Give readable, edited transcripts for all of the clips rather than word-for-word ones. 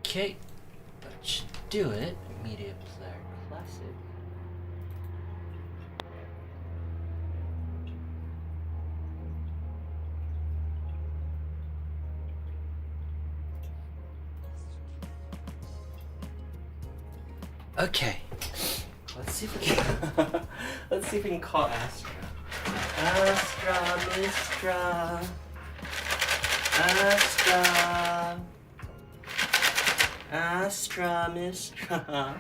Okay, let's do it. Media player classic. Okay, let's see if we can. Let's see if we can call Astra. Astra.Mystra. Astra. Astra.Mystra.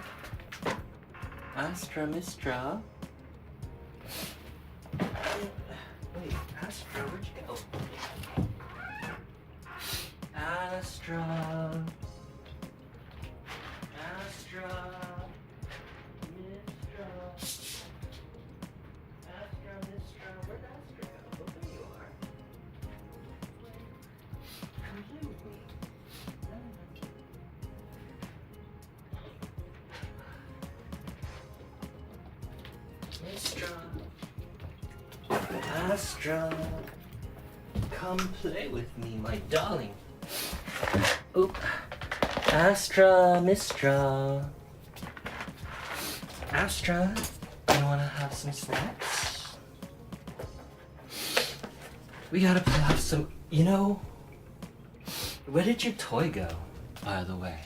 Astra.Mystra. Wait, Astra, where'd you go? Astra. Astra. Mystra. Astra.Mystra. Where'd Astra go? Oh, there you are. Come play with me. Mystra. Astra. Come play with me, my darling. Oop. Astra.Mystra. Astra, you wanna have some snacks? We gotta have some, you know, where did your toy go, by the way?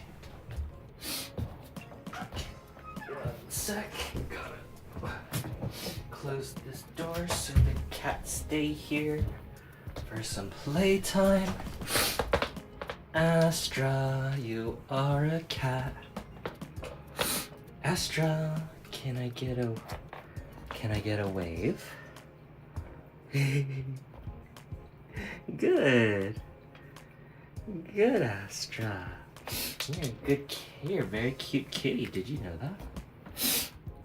One sec, gotta close this door so the cats stay here for some playtime. Astra, you are a cat. Astra, can I get a wave? Good. Good, Astra. You're a very cute kitty. Did you know that?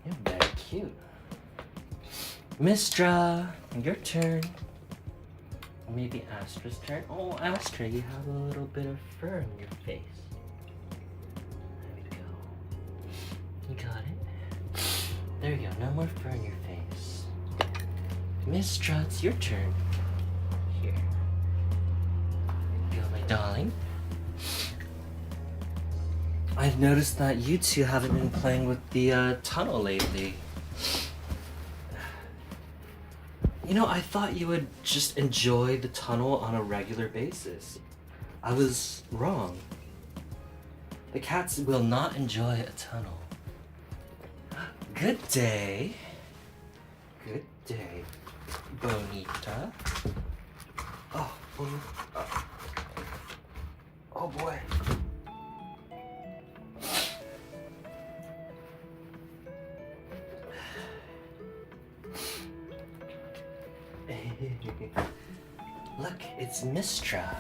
You're very cute. Mystra, your turn. Or maybe Astra's turn. Oh, Astra, you have a little bit of fur on your face. There we go. You got it. There you go. No more fur on your face. Mystra, it's your turn. Here. There you go, my darling. I've noticed that you two haven't been playing with the tunnel lately. You know, I thought you would just enjoy the tunnel on a regular basis. I was wrong. The cats will not enjoy a tunnel. Good day. Good day, Bonita. Oh, oh boy. Look, it's Mystra.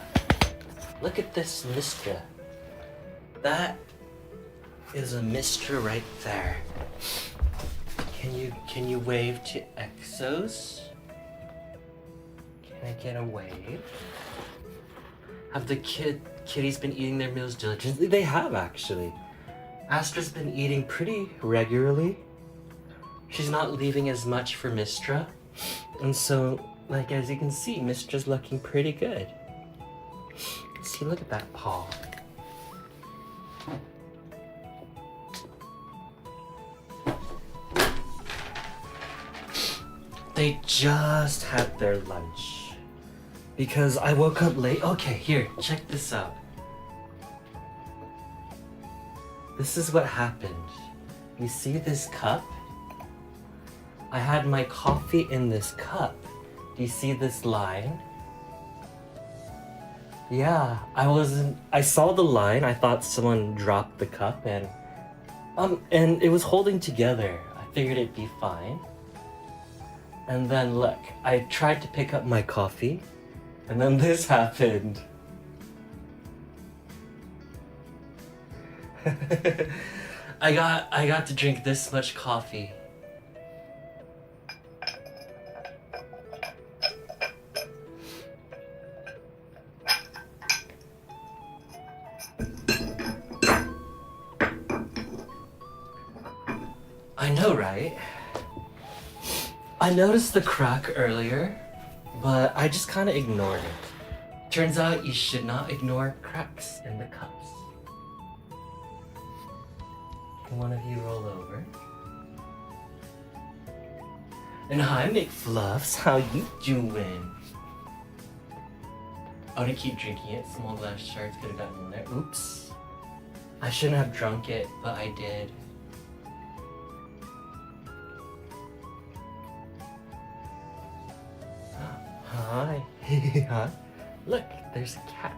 Look at this Mystra. That is a Mystra right there. Can you wave to Exos? Can I get a wave? Have the kitties been eating their meals diligently? They have, actually. Astra's been eating pretty regularly. She's not leaving as much for Mystra. And so, like, as you can see, Mystra's looking pretty good. See, look at that paw. They just had their lunch. Because I woke up late. Okay, here, check this out. This is what happened. You see this cup? I had my coffee in this cup. Do you see this line? Yeah, I saw the line. I thought someone dropped the cup and it was holding together. I figured it'd be fine. And then look, I tried to pick up my coffee and then this happened. I got to drink this much coffee. I know, right? I noticed the crack earlier, but I just kind of ignored it. Turns out you should not ignore cracks in the cups. one of you roll over. And hi, McFluffs, how you doing? I want to keep drinking it. Small glass shards could have gotten in there. Oops. I shouldn't have drunk it, but I did. Hi. Huh? Look, there's a cat.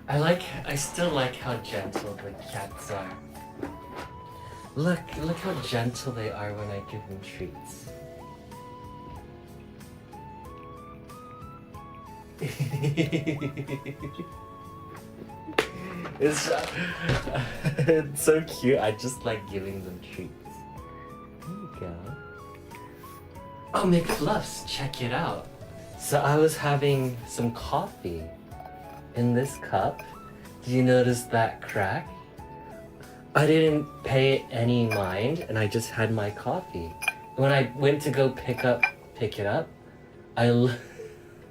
I still like how gentle the cats are. Look how gentle they are when I give them treats. It's so cute. I just like giving them treats. There you go. Oh, McFluffs, check it out. So I was having some coffee in this cup. Did you notice that crack? I didn't pay any mind and I just had my coffee. When I went to go pick it up, I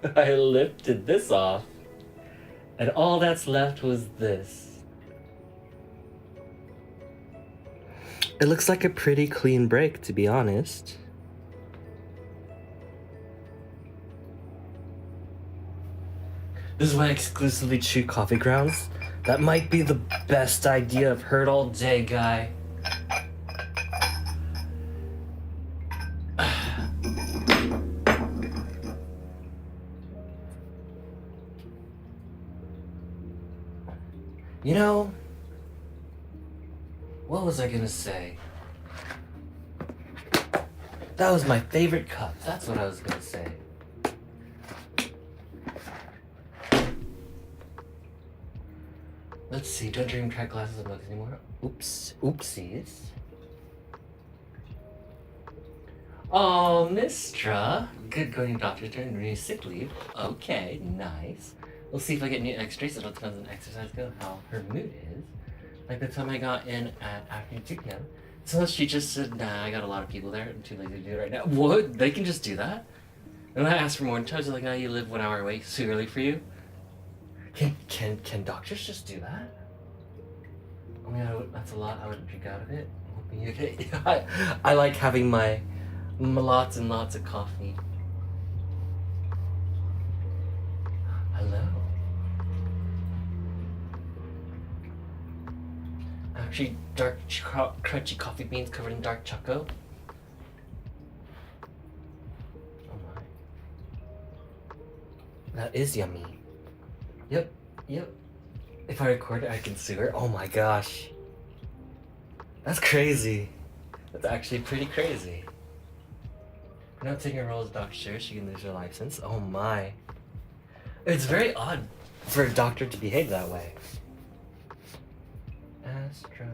lifted this off and all that's left was this. It looks like a pretty clean break, to be honest. This is why I exclusively chew coffee grounds. That might be the best idea I've heard all day, guy. You know, what was I gonna say? That was my favorite cup. That's what I was gonna say. Let's see, don't drink crack glasses of milk anymore. Oops, oopsies. Oh, Mystra. Good going to doctor's turn, renew sick leave. Okay, nice. We'll see if I get new x-rays. It'll depend on exercise go, how her mood is. Like the time I got in at afternoon 2 p.m. So she just said, nah, I got a lot of people there. I'm too lazy to do it right now. What? They can just do that? And I asked for more times. They're like, no, you live 1 hour away. It's too early for you. Can doctors just do that? I mean, that's a lot. I wouldn't drink out of it. Okay. I like having my lots and lots of coffee. Hello. Actually, dark crunchy coffee beans covered in dark choco. Oh my. That is yummy. Yep. If I record it, I can sue her. Oh my gosh. That's crazy. That's actually pretty crazy. For not taking a role as a doctor serious, she can lose her license. Oh my. It's very odd for a doctor to behave that way. Astra.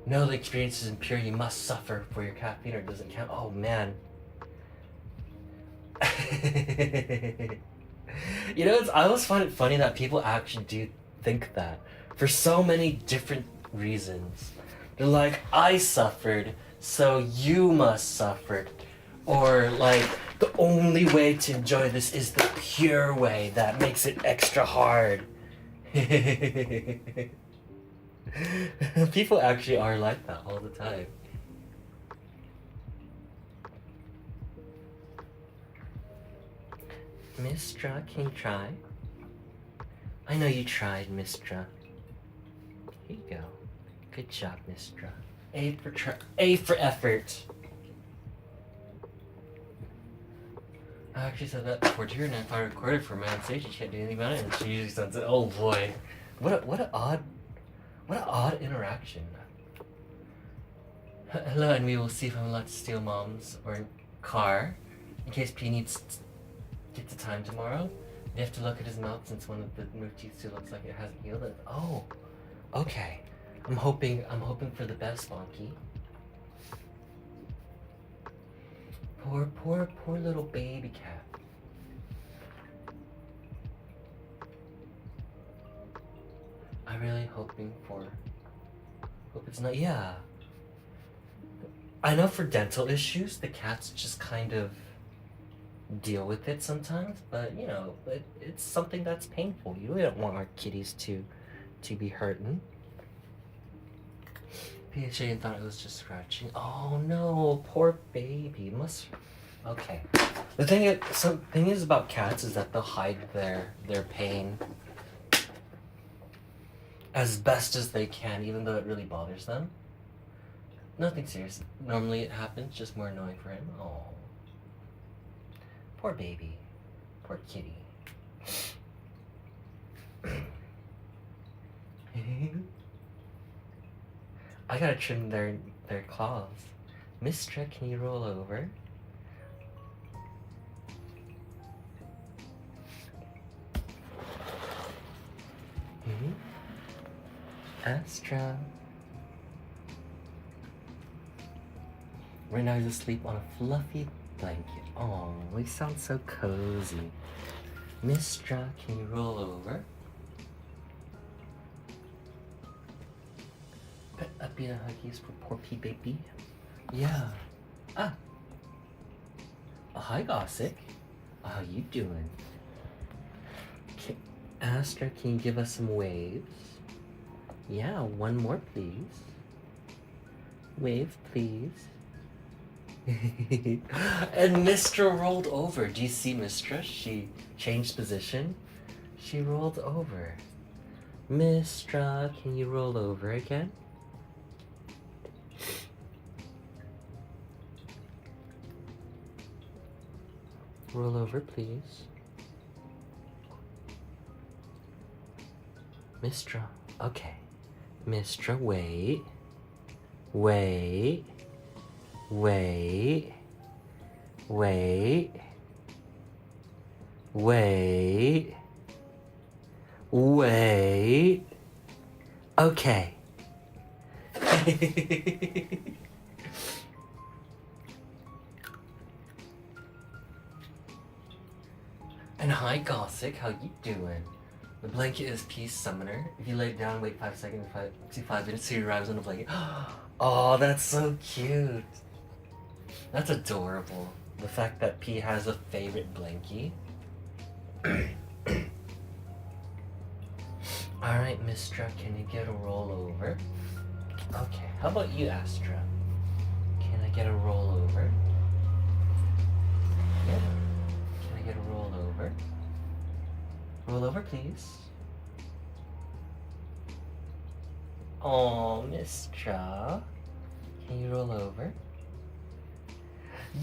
No, the experience is impure. You must suffer for your caffeine or it doesn't count. Oh man. You know, I always find it funny that people actually do think that for so many different reasons. They're like, I suffered, so you must suffer. Or like, the only way to enjoy this is the pure way that makes it extra hard. People actually are like that all the time. Mystra, can you try? I know you tried, Mystra. Here you go. Good job, Mystra. A for effort. I actually said that before too, and if I recorded for my own stage, she can't do anything about it, and she usually says it. Oh boy, what an odd interaction. Hello, and we will see if I'm allowed to steal Mom's or car, in case P needs to get to time tomorrow. They have to look at his mouth since one of the moved teeth still looks like it hasn't healed. And, oh, okay. I'm hoping for the best, Bonky. Poor little baby cat. I'm really hope it's not, yeah. I know for dental issues, the cats just kind of deal with it sometimes, but you know, it's something that's painful. You don't want our kitties to to be hurting. PHA thought it was just scratching. Oh no, poor baby. Must. Okay. The thing is about cats is that they'll hide their pain as best as they can, even though it really bothers them. Nothing serious. Normally it happens, just more annoying for him. Oh. Poor baby. Poor kitty. I gotta trim their claws. Mystra, can you roll over? Astra. Right now he's asleep on a fluffy blanket. Oh, we sound so cozy. Mystra, can you roll over? Pet up in huggies for poor pea baby. Yeah. Ah. Oh, hi Gossick. How you doing? Astra, can you give us some waves? Yeah, one more please. Wave, please. And Mystra rolled over. Do you see Mystra? She changed position. She rolled over. Mystra, can you roll over again? Roll over, please. Mystra. Okay. Mystra, wait. Wait. Wait. Wait. Wait. Wait. Okay. And hi Gossick, how you doing? The blanket is Peace Summoner. If you lay down, wait 5 seconds, 5 minutes, so he arrives on the blanket. Oh, that's so cute. That's adorable. The fact that P has a favorite blankie. Alright, Mystra, can you get a roll over? Okay, how about you, Astra? Can I get a roll over? Yeah. Can I get a roll over? Roll over, please. Oh, Mystra. Can you roll over?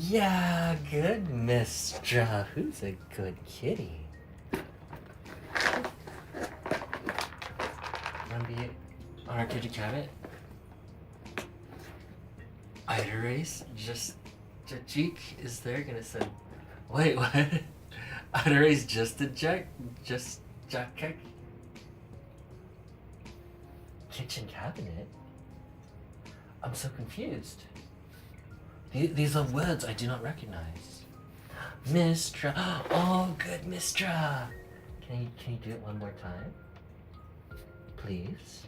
Yeah, good Mystra. Who's a good kitty? Wanna be on our kitchen cabinet? Ida Race, just Jajik is there gonna say, wait, what? Ida Race just a Jack, just Jack kitchen cabinet? I'm so confused. These are words I do not recognize. Mystra. Oh, good Mystra. Can you do it one more time? Please.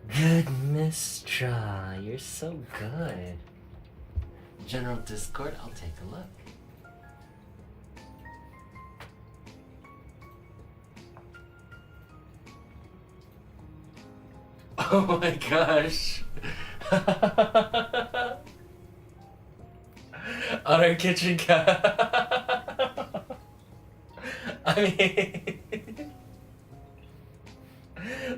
Good Mystra. You're so good. General Discord, I'll take a look. Oh my gosh. On our kitchen I mean,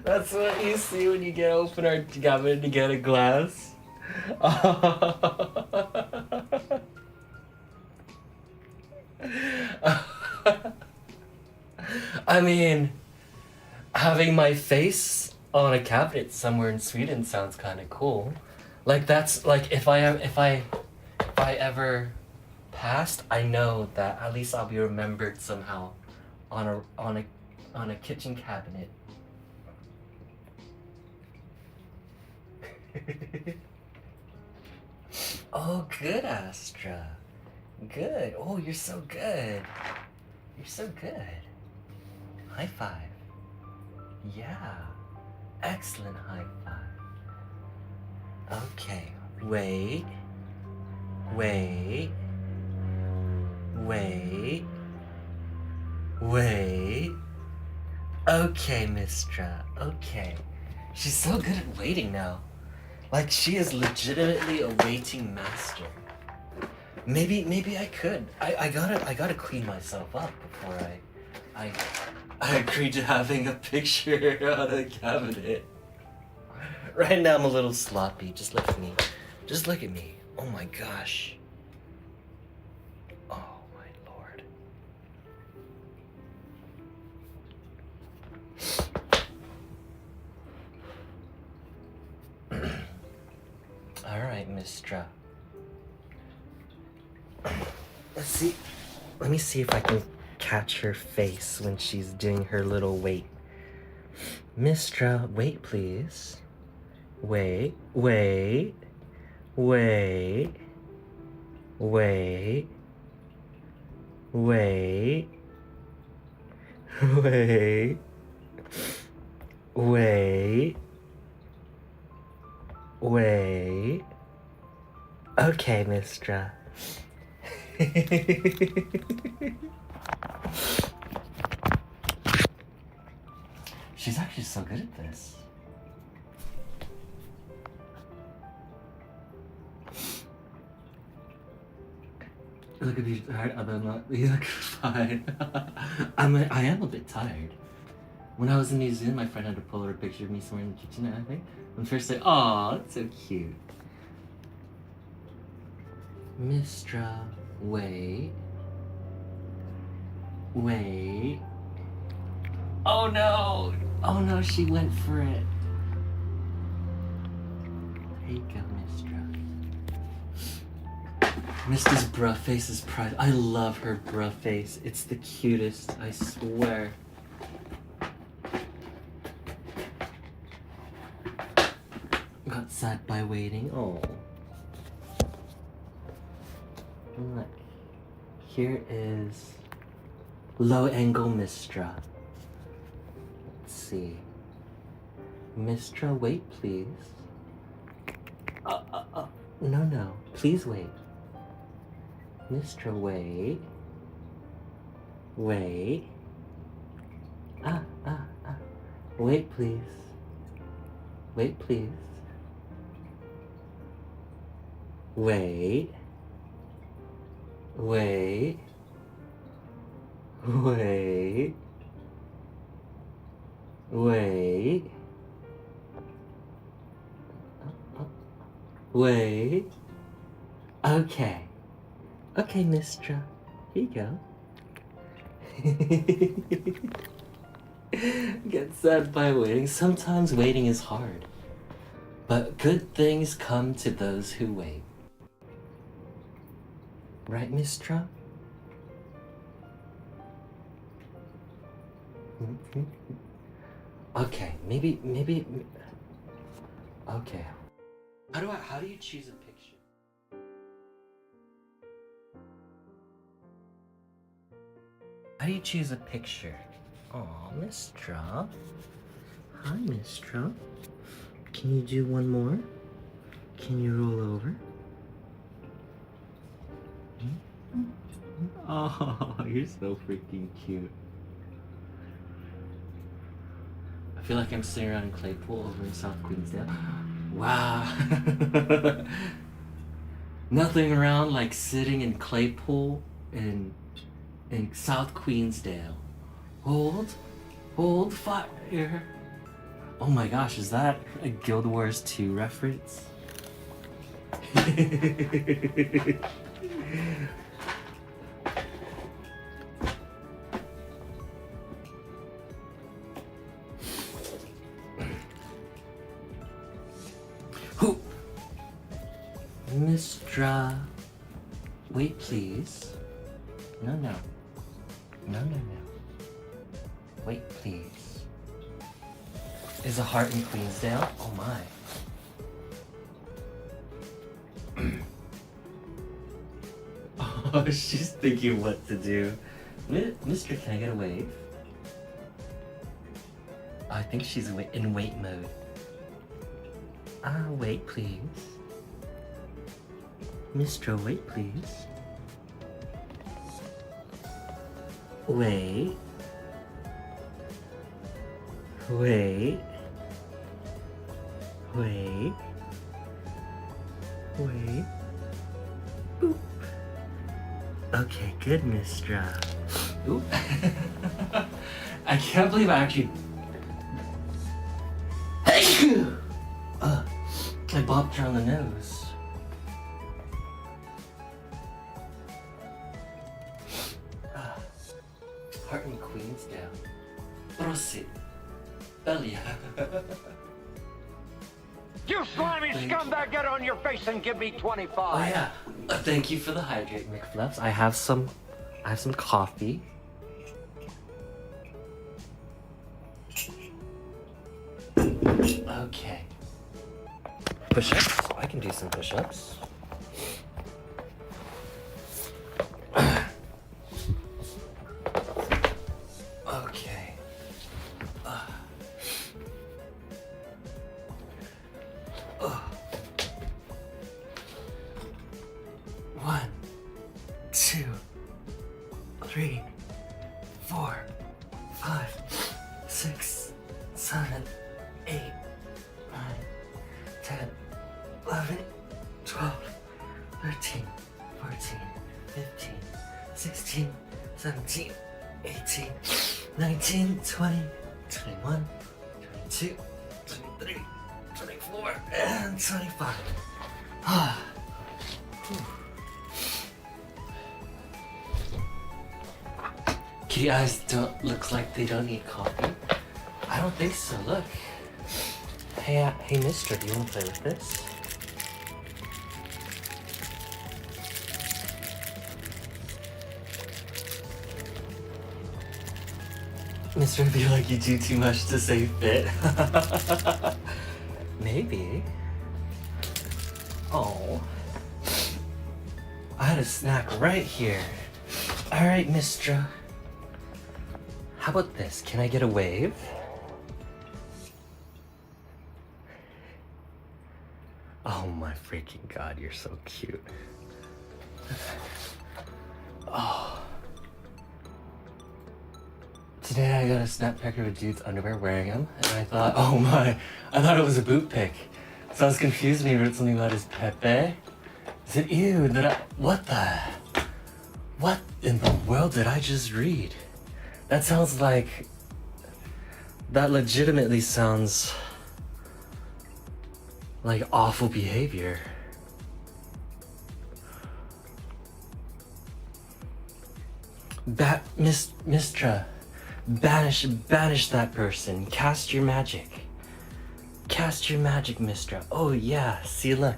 that's what you see when you open our cabinet to get a glass. I mean, having my face on a cabinet somewhere in Sweden sounds kind of cool. Like that's like if I ever passed, I know that at least I'll be remembered somehow on a kitchen cabinet. Oh, good, Astra. Good. Oh, you're so good. You're so good. High five. Yeah. Excellent high five. Okay. Wait. Wait. Wait. Wait. Okay, Mystra. Okay. She's so good at waiting now. Like she is legitimately a waiting master. Maybe I could. I gotta clean myself up before I agreed to having a picture on a cabinet. Right now I'm a little sloppy. Just look at me. Just look at me. Oh my gosh. Oh my lord. Alright, Mystra. Let's see. Let me see if I can catch her face when she's doing her little wait. Mystra, wait please. Wait, wait, wait, wait, wait, wait, wait, wait. Okay, Mystra. She's actually so good at this. Look at you tired. I'm not. You look fine. I am a bit tired. When I was in New Zealand, my friend had to pull her a picture of me somewhere in the kitchen, and I think on first day, aw, that's so cute. Mystra, wait. Wait. Oh no! Oh no, she went for it. There you go, Mystra. Misty's bruh face is pride. I love her bruh face. It's the cutest, I swear. Got sad by waiting. Oh. Look. Here is low angle Mystra. Let's see. Mystra, wait please. No. Please wait. Mystra, wait. Wait. Wait please. Wait please. Wait. Wait. Wait. Wait. Wait. Okay. Okay, Mystra. Here you go. Get sad by waiting. Sometimes waiting is hard. But good things come to those who wait. Right, Mystra? Okay, maybe. Okay. How do you choose a picture? How do you choose a picture? Aw, Mystra. Hi, Mystra. Can you do one more? Can you roll over? Oh, you're so freaking cute. I feel like I'm sitting around in Claypool over in South Queensdale. Wow. Nothing around like sitting in Claypool in South Queensdale. Hold fire. Oh my gosh, is that a Guild Wars 2 reference? Mystra, wait please. No. Wait please. Is a heart in Queensdale? Oh my. Oh, she's thinking what to do. Mystra, can I get a wave? Oh, I think she's in wait mode. Wait please. Mystra, wait please. Wait. Wait. Wait. Wait. Boop. Okay, good, Mystra. Oop. I can't believe I actually... I bopped her on the nose. Heart in Queensdale. Prosit. Belia. You slimy scumbag, get on your face and give me 25. Oh yeah. Thank you for the hydrate, McFluffs. I have some coffee. Okay. Push-ups. I can do some push-ups. Okay. 1, 2, 3, 4, 5, 6, 7, 8, 9, 10, 11, 12, 13, 14, 15, 16, 17, 18, 19, 20, 21, 22, 23, 24, and 25. Kitty eyes don't look like they don't need coffee. I don't think so. Look. Hey, Mystra, do you want to play with this? Mystra, I feel like you do too much to say fit. Maybe. Oh. I had a snack right here. All right, Mystra. How about this? Can I get a wave? Oh my freaking god, you're so cute. Oh. Today I got a snap peck of a dude's underwear wearing them, and I thought, oh my, I thought it was a boot pic. So I was confused when he wrote something about his Pepe. I said, ew, what in the world did I just read? That sounds like, that legitimately sounds like awful behavior. Mystra, banish that person. Cast your magic. Cast your magic, Mystra. Oh yeah, see look.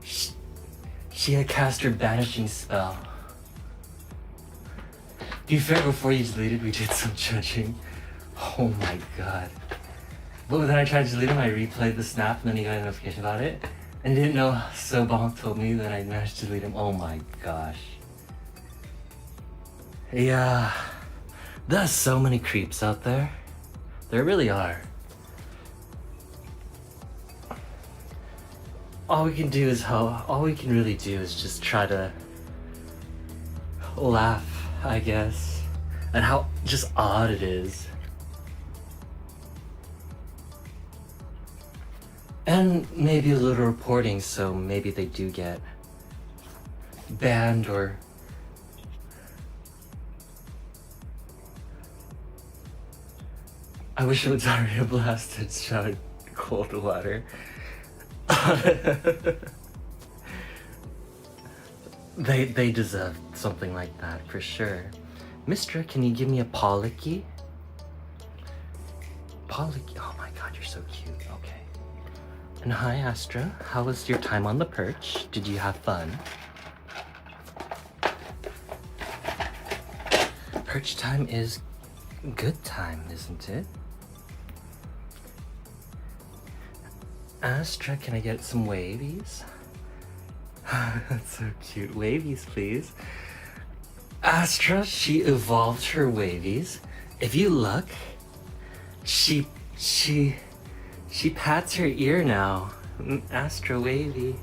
She had cast her banishing spell. To be fair, before you deleted, we did some judging. Oh my god. But then I tried to delete him, I replayed the snap, and then he got a notification about it. And didn't know, so Bonk told me that I managed to delete him. Oh my gosh. Yeah. There's so many creeps out there. There really are. All we can really do is just try to laugh, I guess, at how just odd it is. And maybe a little reporting, so maybe they do get banned or I wish it was Daria blasted showered cold water. They deserve something like that for sure. Mystra, can you give me a Pollocky? Pollocky, oh my god, you're so cute. Okay. And hi, Astra. How was your time on the perch? Did you have fun? Perch time is good time, isn't it? Astra, can I get some wavies? That's so cute. Wavies, please. Astra, she evolved her wavies. If you look, she pats her ear now. Astra wavy.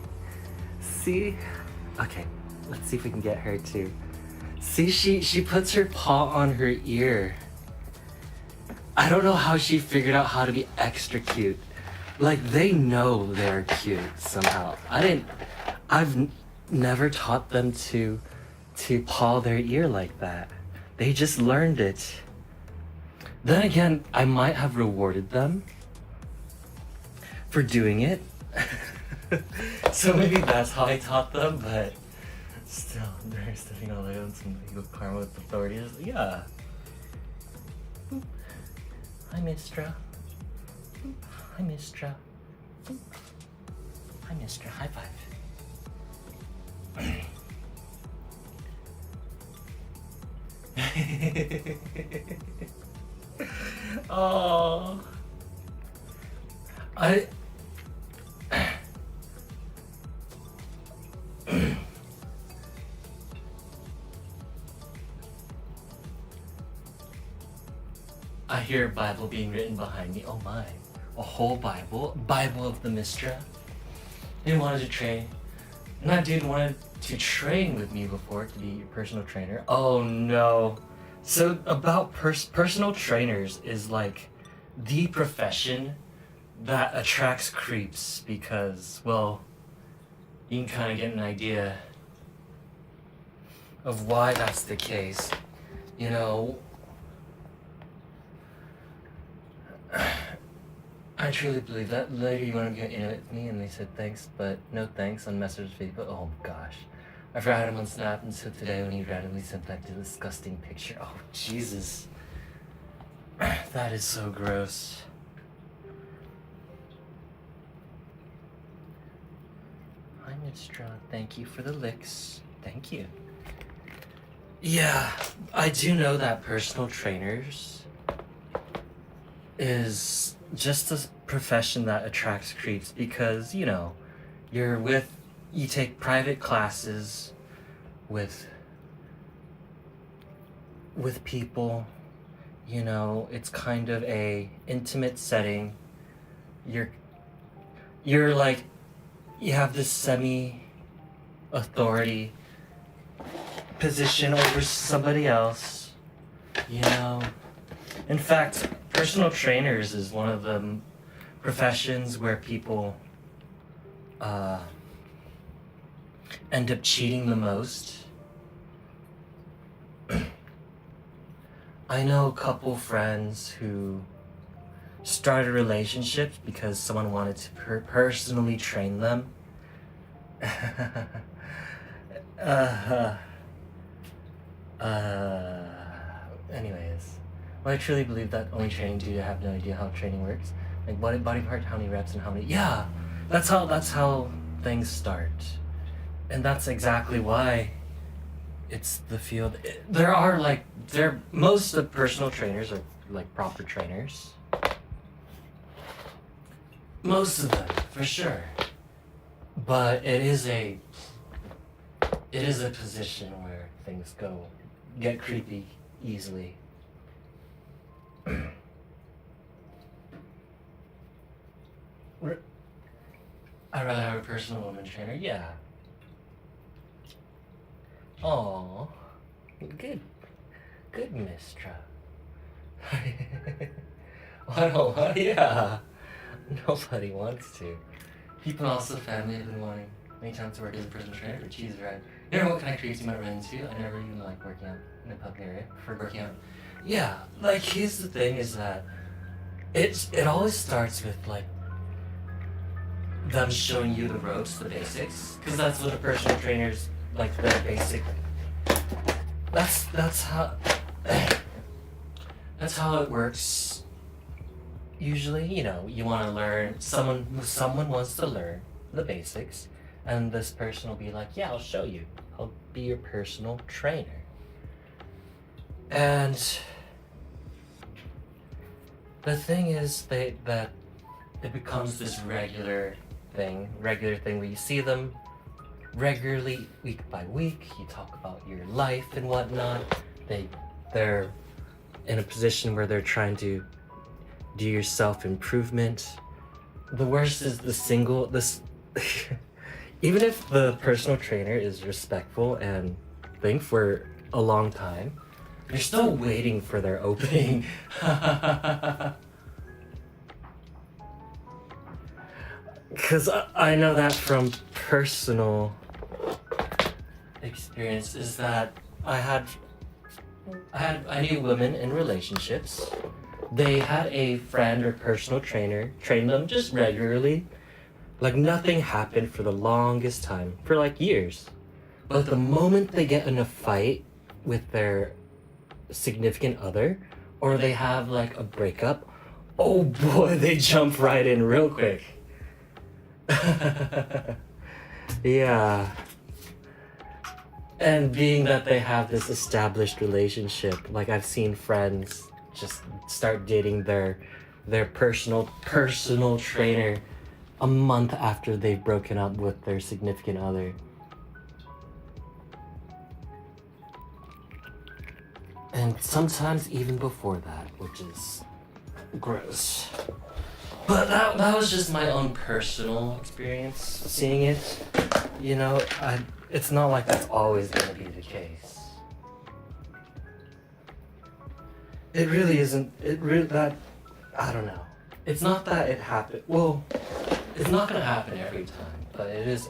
See? Okay, let's see if we can get her to. See, she puts her paw on her ear. I don't know how she figured out how to be extra cute. Like, they know they're cute somehow. I've never taught them to paw their ear like that. They just learned it. Then again, I might have rewarded them for doing it. So maybe that's how I taught them, but still, they're stepping on their own some legal karma with authorities. Yeah. Hi, Mystra. Hi, Mystra. Hi, Mystra. High five. Oh, I hear a Bible being written behind me. Oh my, a whole Bible of the Mystra. Didn't want to train. And that dude wanted to train with me before to be your personal trainer. Oh no. So about personal trainers is like the profession that attracts creeps because, well, you can kind of get an idea of why that's the case. You know, I truly believe that. Later you want to get in it with me, and they said thanks, but no thanks on message Facebook. Oh gosh. I forgot him on Snap until today when he randomly sent that disgusting picture. Oh Jesus. That is so gross. Hi Mystra, thank you for the licks. Thank you. Yeah, I do know that personal trainers is just a profession that attracts creeps because, you know, you take private classes with people, you know, it's kind of a intimate setting. You're like, you have this semi-authority position over somebody else, you know. In fact, personal trainers is one of the professions where people end up cheating the most. I know a couple friends who started relationships because someone wanted to personally train them. Anyways, well, I truly believe that only training do you have no idea how training works. Like body part, how many reps and how many. Yeah, that's how things start, and that's exactly why it's the field. Most of personal trainers are like proper trainers. Most of them, for sure. But it is a position where things get creepy easily. I'd rather have a personal woman trainer, yeah. Aww. Good Mystra. I don't want, yeah. Nobody wants to. People also, family, have been wanting many times to work as a personal trainer, but geez, right. You never know what kind of creeps you might run into. I never even like working out in a public area for working out. Yeah, like here's the thing is that it always starts with like them showing you the ropes, the basics, because that's what a personal trainer's like the basic. That's how it works. Usually, you know, you want to learn. Someone wants to learn the basics, and this person will be like, "Yeah, I'll show you. I'll be your personal trainer." And the thing is that it becomes this regular thing where you see them regularly, week by week. You talk about your life and whatnot. They're in a position where they're trying to do your self-improvement. The worst is even if the personal trainer is respectful and think for a long time, You're still waiting for their opening. Because I know that from personal experience is that I knew women in relationships. They had a friend or personal trainer train them just regularly. Like nothing happened for the longest time, for like years. But the moment they get in a fight with their significant other, or they have like a breakup, oh boy, they jump right in real quick. Yeah. And being that they have this established relationship, like I've seen friends just start dating their personal trainer a month after they've broken up with their significant other. And sometimes even before that, which is gross. But that was just my own personal experience seeing it. You know, it's not like that's always gonna be the case. It really isn't. I don't know. It's not that it happened. Well, it's not gonna happen every time, but it is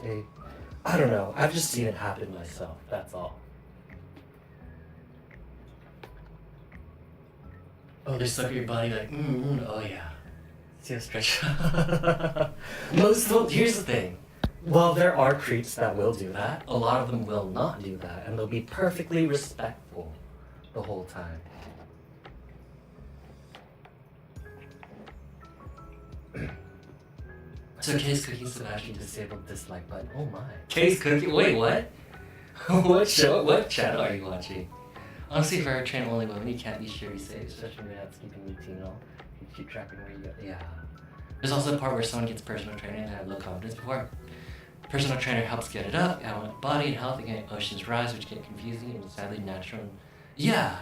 I don't know. I've just seen it happen myself. That's all. Oh, they suck your body like, oh yeah. See how stretch. Here's the thing. While there are creeps that will do that, a lot of them will not do that, and they'll be perfectly respectful the whole time. So Case Cookies have actually disabled dislike button. Oh my. Case Cookie? Wait, what? What channel are you watching? Honestly, for our train only women, you can't be sure you say, especially when you're not keeping routine all. You keep tracking where you go. Yeah. There's also a part where someone gets personal training and have low confidence before. Personal trainer helps get it up, and body and health and emotions rise, which get confusing and sadly natural. Yeah.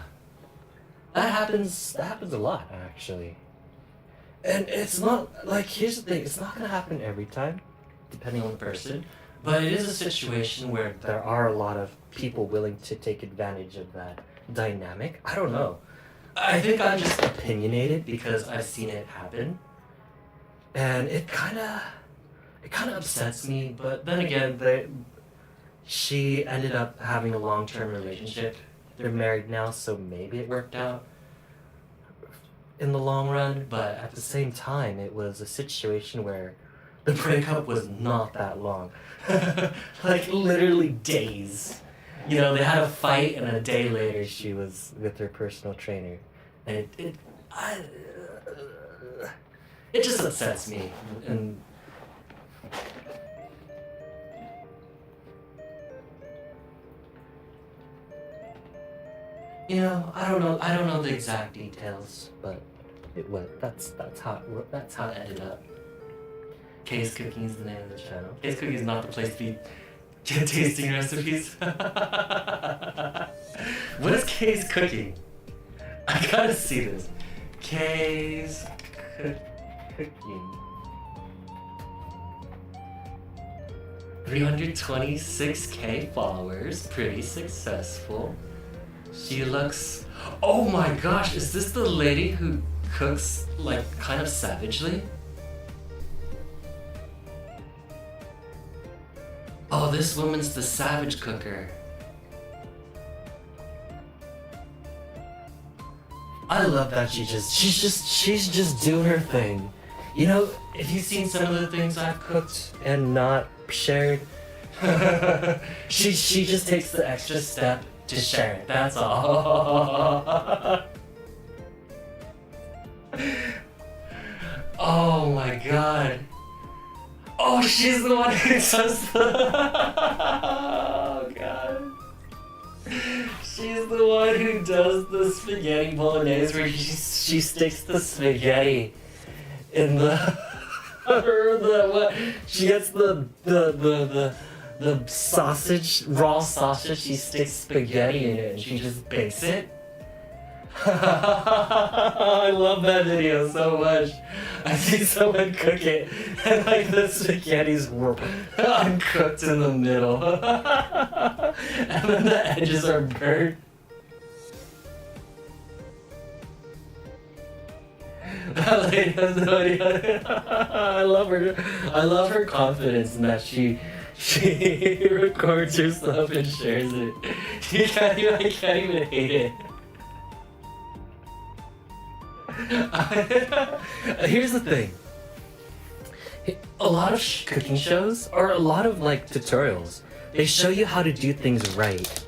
That happens a lot, actually. And it's not, like, here's the thing, it's not gonna happen every time, depending on the person, but it is a situation where there are a lot of people willing to take advantage of that dynamic. I don't know. I think I'm just opinionated because I've seen it happen. And it kind of upsets me, but then again, she ended up having a long-term relationship. They're married now, so maybe it worked out in the long run, but at the same time, it was a situation where the breakup was not that long. Like, literally days. You know, they had a fight, and a day later, she was with her personal trainer. And it just upsets me. And you know, I don't know the exact details, but that's how it ended up. Case Cooking is the name of the channel. Case Cooking is not the place to be tasting recipes. What is Case Cooking? I gotta see this. Case Cooking. 326k followers, pretty successful. She looks... Oh my gosh, is this the lady who cooks, like, kind of savagely? Oh, this woman's the savage cooker. I love that she's just doing her thing. You know, if you've seen some of the things I've cooked and not shared, she just takes the extra step to share it, that's all. Oh my god. Oh, she's the one who does the... Oh god. She's the one who does the spaghetti bolognese where she sticks the spaghetti in the... what? She gets the sausage, raw sausage, she sticks spaghetti in it and she just bakes it. I love that video so much. I see someone cook it and like the spaghetti's uncooked in the middle. And then the edges are burnt. That lady has no idea. I love her. I love her confidence in that she records herself and shares it. I can't even hate it. Here's the thing. A lot of cooking shows, or a lot of like tutorials, they show you how to do things right.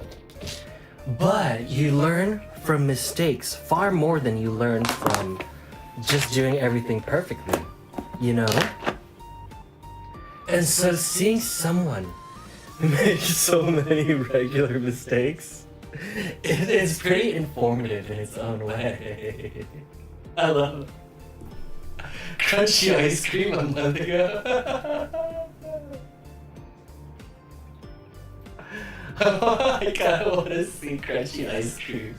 But you learn from mistakes far more than you learn from just doing everything perfectly, you know? And so seeing someone make so many regular mistakes, it is pretty informative in its own way. I love it. Crunchy ice cream a month ago. Oh my god, I want to see crunchy ice cream.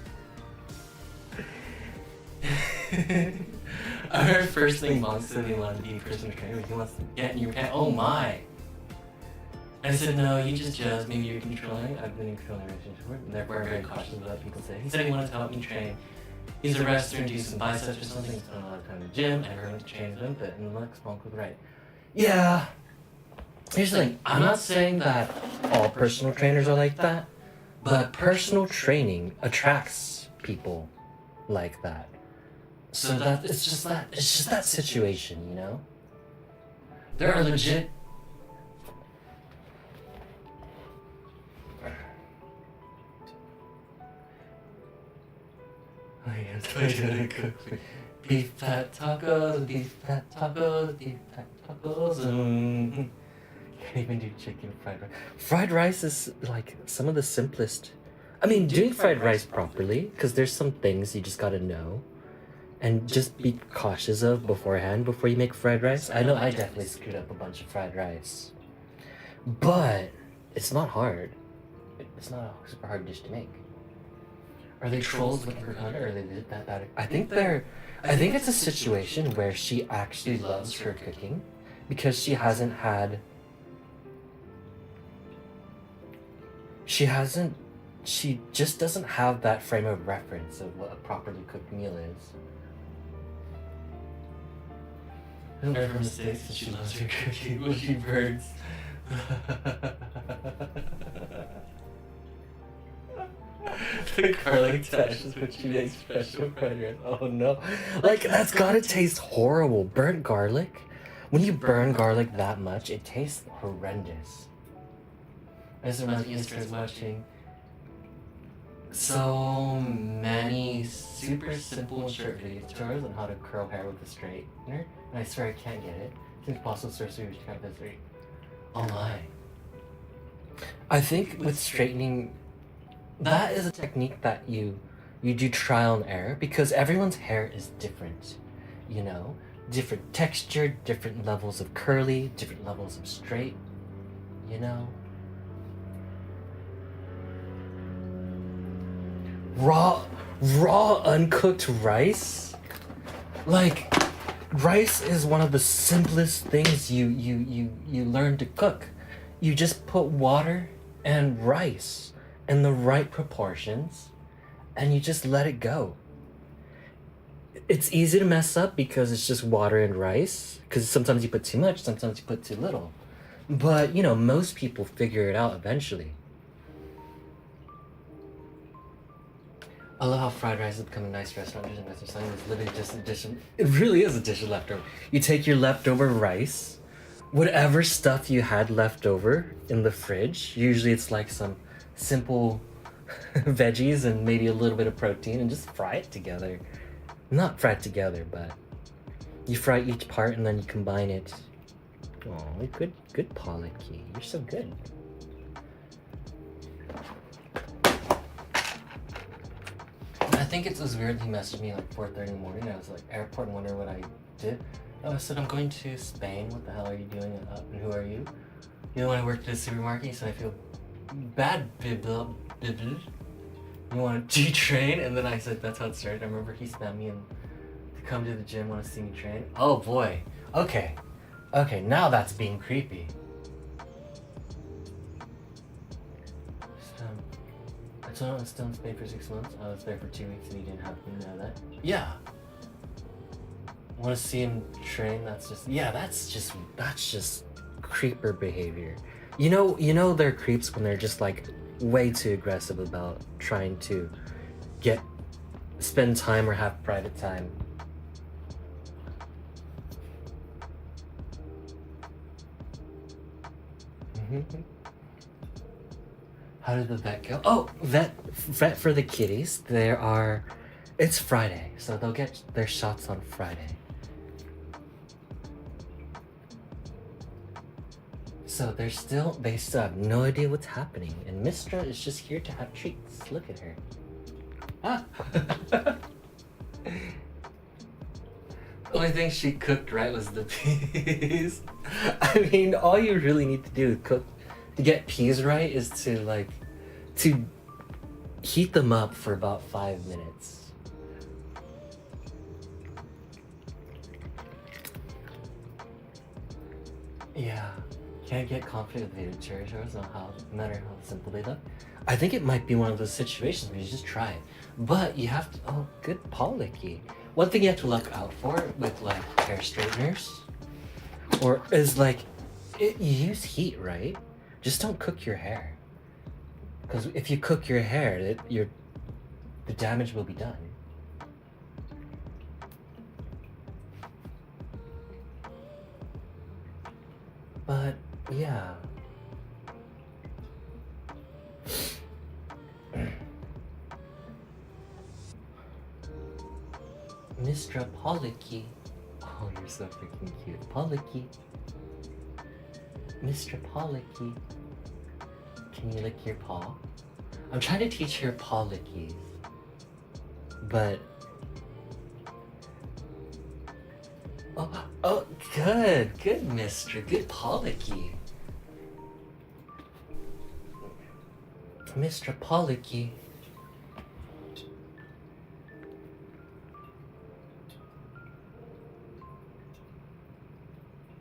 Our first thing Mom said he wanted to be personal trainer. He wants to get in your pants. Oh my! I said, no, you just judge. Maybe you're controlling. I've been in controlling relationships before, and therefore I'm very cautious of what people say. He said he wanted to help me train. He's a wrestler and do some biceps or something. He's spent a lot of time in the gym. Everyone trains him, but in the looks, Monk was right. Yeah. Here's the thing. I'm not saying that all personal trainers are like that, but personal training attracts people like that. So that it's just that situation, you know? There are legit beef fat tacos, beef fat tacos, beef fat tacos. Can't even do chicken fried rice. Fried rice is like some of the simplest. I mean, doing fried rice properly, because there's some things you just gotta know and just be cautious of beforehand before you make fried rice. I know I definitely screwed up a bunch of fried rice, but it's not hard. It's not a super hard dish to make. Are they trolls looking for Hunter, or are they that? I think it's a situation where she actually loves her cooking because she just doesn't have that frame of reference of what a properly cooked meal is. Her mistakes, and she loves her cooking when she burns. The garlic dash is what she makes special fried rice. Oh no. Like, that's gotta taste horrible. Burnt garlic? When you burn garlic that much, it tastes horrendous. I just remember Astra was watching so many super simple and short video tutorials on how to curl hair with a straightener, and I swear I can't get it. It's impossible to search cut this rate. Oh my. I think with straightening, that is a technique that you do trial and error, because everyone's hair is different, you know? Different texture, different levels of curly, different levels of straight, you know? Raw uncooked rice? Like, rice is one of the simplest things you learn to cook. You just put water and rice in the right proportions, and you just let it go. It's easy to mess up because it's just water and rice, because sometimes you put too much, sometimes you put too little. But, you know, most people figure it out eventually. I love how fried rice has become a nice restaurant dish in Western Science. It's literally just a dish. It really is a dish of leftover. You take your leftover rice, whatever stuff you had left over in the fridge, usually it's like some simple veggies and maybe a little bit of protein, and just fry it together. Not fry it together, but you fry each part and then you combine it. Oh, good Pollocky. You're so good. I think it was weird he messaged me like 4:30 in the morning. I was like, airport, and wondering what I did. Oh, I said, I'm going to Spain. What the hell are you doing? And who are you? You know, when I worked at a supermarket, so I feel bad, bibble. You want to train? And then I said, that's how it started. I remember he spammed me and to come to the gym, want to see me train. Oh boy. Okay, now that's being creepy. I told him I was still in Spain for 6 months. I was there for 2 weeks and he didn't happen to know that. Yeah. Want to see him train? That's just creeper behavior. You know they're creeps when they're just like way too aggressive about trying to spend time or have private time. How did the vet go? Oh, vet for the kitties. It's Friday, so they'll get their shots on Friday. So they still have no idea what's happening, and Mystra is just here to have treats. Look at her. Ah. The only thing she cooked right was the peas. I mean, all you really need to do to get peas right is to heat them up for about 5 minutes. Yeah, can't get confident with video tutorials no matter how simple they look. I think it might be one of those situations where you just try it, but you have to. Oh, good Policky. One thing you have to look out for with like hair straighteners, you use heat, right? Just don't cook your hair, because if you cook your hair, the damage will be done. But yeah. Mr. Policky. Oh, you're so freaking cute. Policky. Mr. Policky. Can you lick your paw? I'm trying to teach her paw lickies. But... Oh, good, Mr. Good Policky. Mr. Policky.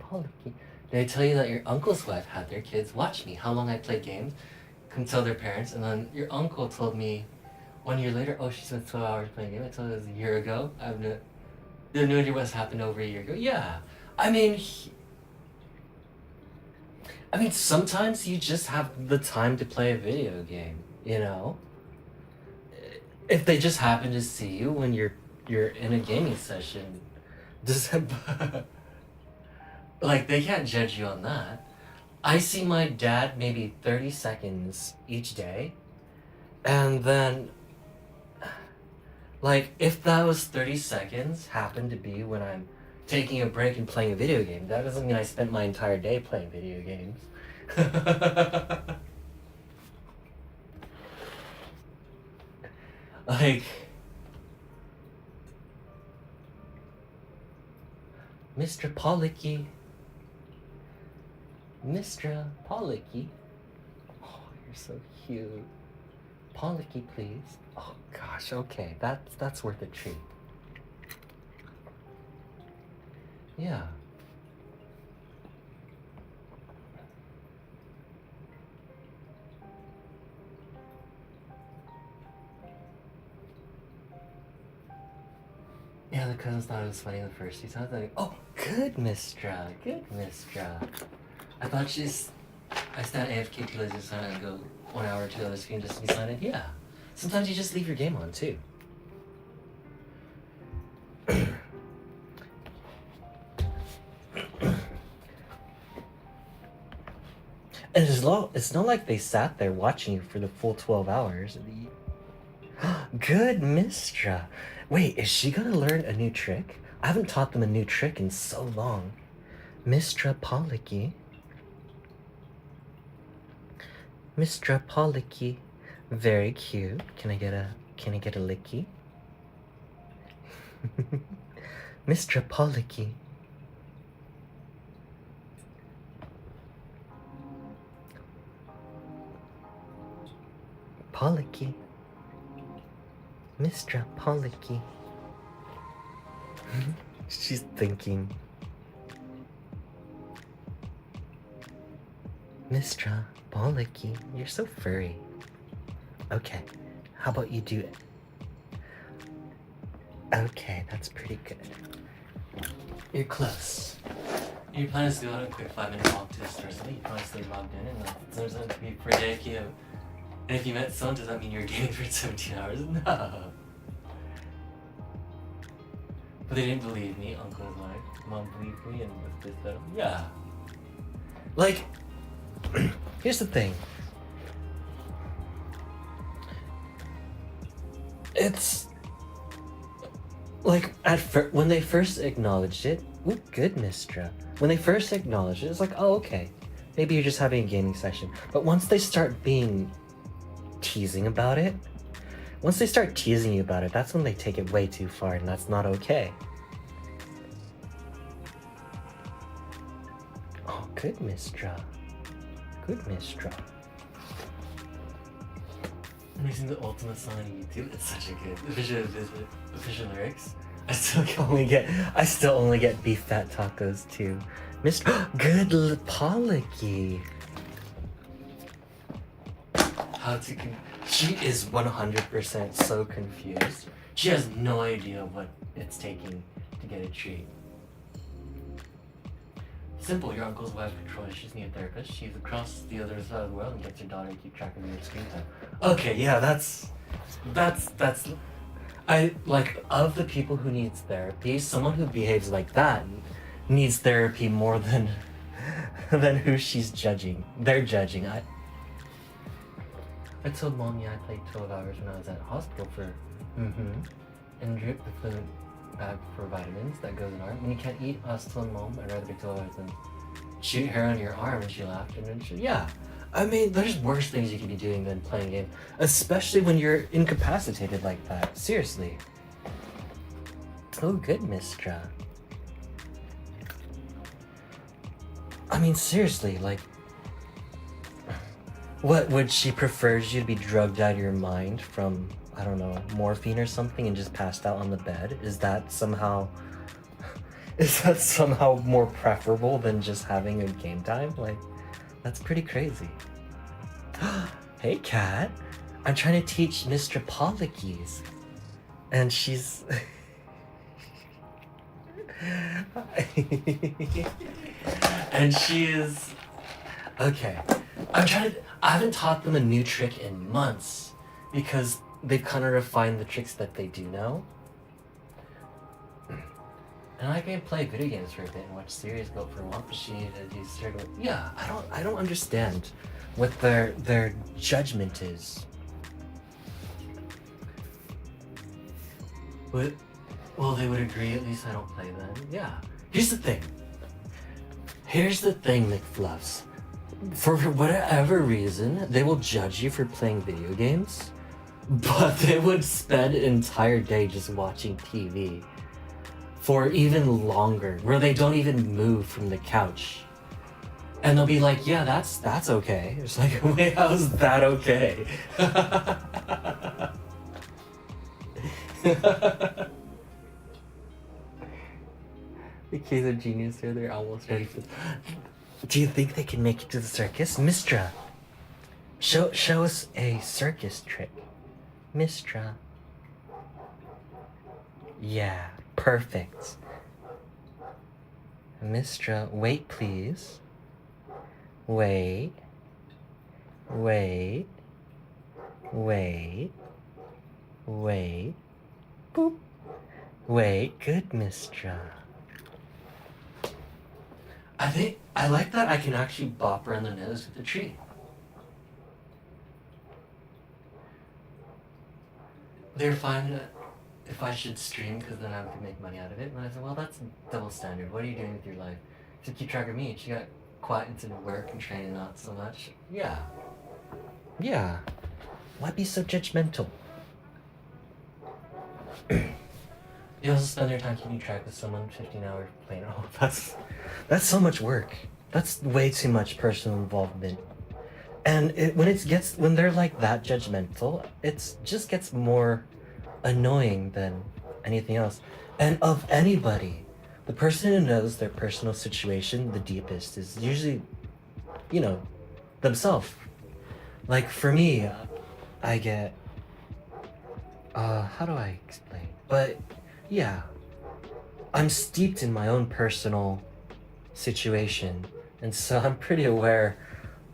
Policky. Did I tell you that your uncle's wife had their kids watch me how long I play games, come tell their parents, and then your uncle told me 1 year later, oh, she spent 12 hours playing games. I told her it was a year ago. I have no idea what's happened over a year ago. Yeah, I mean, sometimes you just have the time to play a video game, you know? If they just happen to see you when you're in a gaming session, just like, they can't judge you on that. I see my dad maybe 30 seconds each day, and then, like, if that was 30 seconds happened to be when I'm taking a break and playing a video game, that doesn't mean I spent my entire day playing video games. Like, Mr. Policky. Mr. Policky. Oh, you're so cute. Policky, please. Oh gosh, okay, that's worth a treat. Yeah. Yeah, the cousins thought it was funny the first few times. Like, oh, good Mystra, good Mystra. I thought I stand AFK till I just sign and go 1 hour to the other screen just to be signed in. Yeah. Sometimes you just leave your game on too. And it's not like they sat there watching you for the full 12 hours. Good Mystra. Wait, is she gonna learn a new trick? I haven't taught them a new trick in so long. Mystra Policky. Mystra Policky. Very cute. Can I get a licky? Mystra Policky. Policky. Mystra Policky. She's thinking. Mystra Policky, you're so furry. Okay, how about you do it? Okay, that's pretty good. You're close. Your plan is to go on a quick 5-minute walk to the store, so you probably stay logged in, and there's going to be per day if you have. And if you met someone, does that mean you're gaming for 17 hours? No. But they didn't believe me. Uncle was like, Mom believed me, and with this, that. Yeah. Like, here's the thing. It's like when they first acknowledged it. Ooh, good, Mystra. When they first acknowledged it, it's like, oh, okay, maybe you're just having a gaming session. But once they start being teasing about it, once they start teasing you about it, that's when they take it way too far, and that's not okay. Oh, good, Mystra. Good, Mystra. I'm using the ultimate song on YouTube. It's such a good official lyrics. I still only get beef fat tacos too. Mr. Good Pollocky. She is 100% so confused. She has no idea what it's taking to get a treat. Simple, your uncle's wife controls. She's needs a therapist. She's across the other side of the world and gets her daughter to keep track of your screen time. Okay, yeah, that's. I like, of the people who needs therapy, someone who behaves like that needs therapy more than who she's judging. They're judging. I told Mom, yeah, I played 12 hours when I was at hospital for and drip the fluid bag for vitamins that goes in arm. When you can't eat, I was telling Mom I'd rather be 12 hours than shoot her on your arm, and she laughed, and then yeah. I mean, there's worse things you could be doing than playing a game, especially when you're incapacitated like that. Seriously. Oh, good, Mystra. I mean, seriously, like, what, would she prefers you to be drugged out of your mind from, I don't know, morphine or something and just passed out on the bed? Is that somehow more preferable than just having a game time? Like, that's pretty crazy. Hey, Kat. I'm trying to teach Mr. Pollockys. And she's... and she is... Okay. I haven't taught them a new trick in months because they've kind of refined the tricks that they do know. And I can play video games for a bit and watch series, go for a walk, but she needed to do certain... Yeah, I don't understand what their judgment is. But, well, they would agree at least I don't play then. Yeah. Here's the thing, McFluffs. For whatever reason, they will judge you for playing video games, but they would spend an entire day just watching TV for even longer, where they don't even move from the couch. And they'll be like, yeah, that's okay. It's like, wait, how's that okay? The kids are genius here, they're almost ready for... Do you think they can make it to the circus? Mystra, show us a circus trick. Mystra. Yeah, perfect. Mystra, wait please. Wait. Boop. Wait, good, Mystra. I like that I can actually bop her on the nose with the tree. They're fine if I should stream because then I would make money out of it. And I said, well, that's double standard. What are you doing with your life? To keep track of me. She got quiet into work and training, not so much. Yeah. Why be so judgmental? They also spend their time keeping track with someone 15 hours playing. Oh, that's so much work. That's way too much personal involvement. And when they're like that judgmental, it just gets more annoying than anything else. And of anybody, the person who knows their personal situation the deepest is usually, themselves. Like for me, I get, how do I explain? But yeah, I'm steeped in my own personal situation, and so I'm pretty aware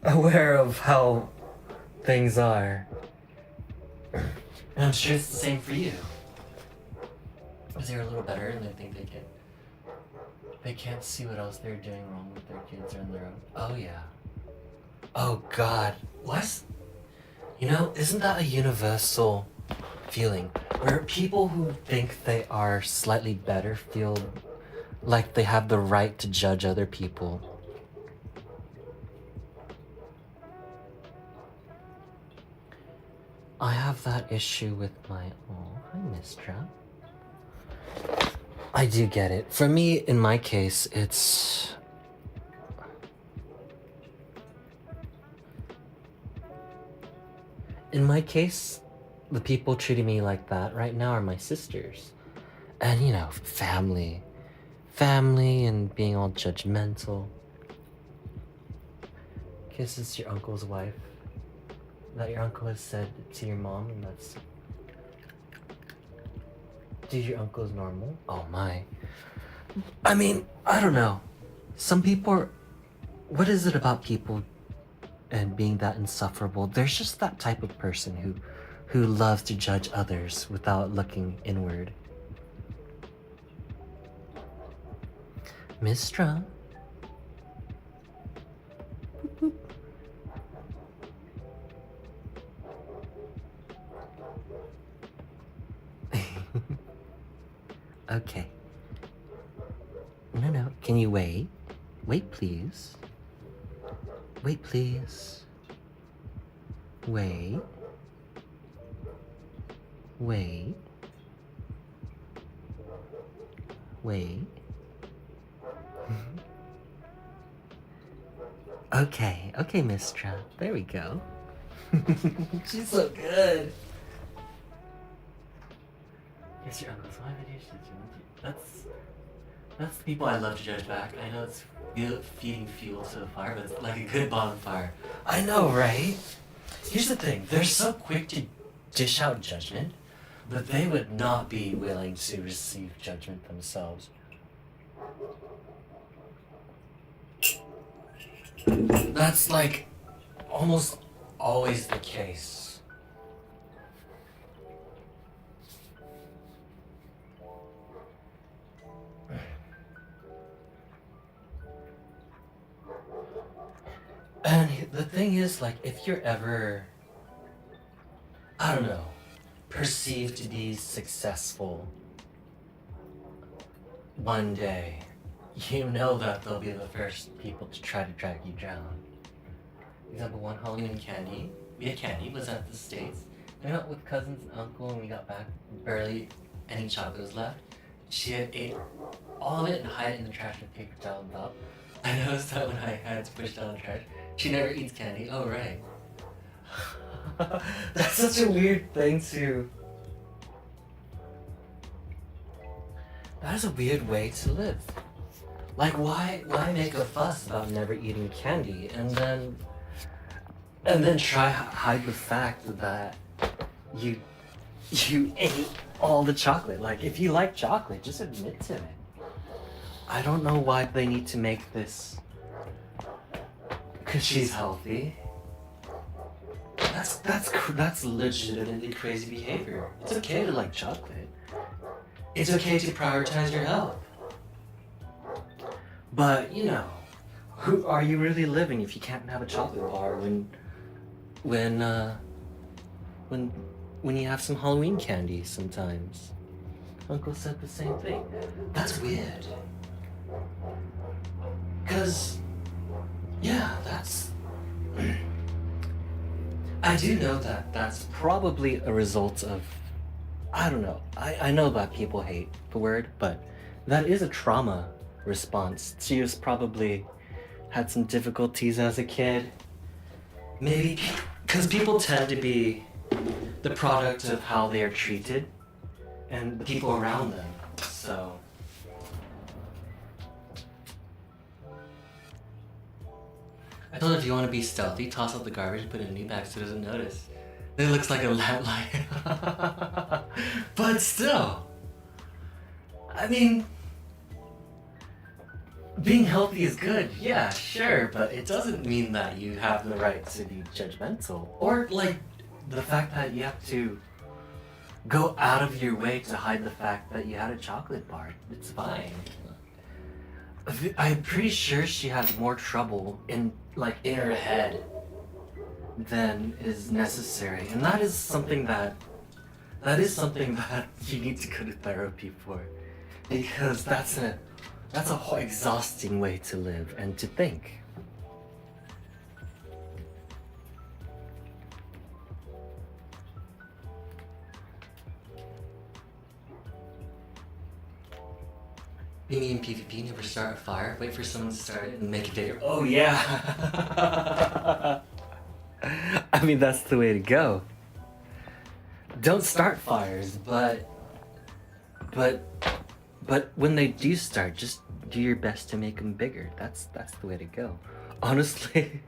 of how things are. And I'm sure it's the same for you. Because they're a little better and they think they can't see what else they're doing wrong with their kids or on their own. Oh yeah. Oh God. Isn't that a universal feeling where people who think they are slightly better feel like they have the right to judge other people? I have that issue with my... Oh, hi, Mystra. I do get it. For me, in my case, it's... In my case, the people treating me like that right now are my sisters. And, family. Family and being all judgmental. Guess it's your uncle's wife. That your uncle has said to your mom, and that's... Dude, your uncle is normal? Oh my. I mean, I don't know. Some people are... What is it about people and being that insufferable? There's just that type of person who loves to judge others without looking inward. Mystra. Boop, boop. Okay. No. Can you wait? Wait, please. Wait, please. Wait. Wait. Wait. Okay, Mystra. There we go. She's so good. Yes, your uncle's wife. That's the people I love to judge back. I know it's feeding fuel to the fire, but it's like a good bonfire. I know, right? Here's the thing. They're so quick to dish out judgment, but they would not be willing to receive judgment themselves. That's like almost always the case. And the thing is, like, if you're ever, I don't know, perceived to be successful one day, you know that they'll be the first people to try to drag you down. Example one, Halloween candy. We had candy, was at the States. We went out with cousins and uncle and we got back, barely any chocolate was left. She had ate all of it and hid it in the trash with paper towel on top. I noticed that when I had to push down the trash. She never eats candy. Oh, right. That's such a weird thing to... That is a weird way to live. Like, why make a fuss about never eating candy and then try hide the fact that you ate all the chocolate? Like, if you like chocolate, just admit to it. I don't know why they need to make this because she's healthy. That's legitimately crazy behavior. It's okay to like chocolate. It's okay to prioritize your health. But who are you really living if you can't have a chocolate bar when you have some Halloween candy sometimes? Uncle said the same thing. That's weird. Cause that's I do know that that's probably a result of, I don't know, I know that people hate the word, but that is a trauma response. She was probably had some difficulties as a kid. Maybe because people tend to be the product of how they are treated and the people around them. So I told her, if you want to be stealthy, toss out the garbage and put it in a new bag so it doesn't notice. It looks like a lamplight. But still, I mean, being healthy is good, yeah, sure, but it doesn't mean that you have the right to be judgmental. Or, like, the fact that you have to go out of your way to hide the fact that you had a chocolate bar. It's fine. I'm pretty sure she has more trouble in her head than is necessary. And that is something that you need to go to therapy for. Because that's a whole exhausting way to live and to think. Being in PvP, never start a fire, wait for someone to start it and make it bigger. Oh yeah! I mean, that's the way to go. Don't start fires, but when they do start, just do your best to make them bigger. That's the way to go. Honestly.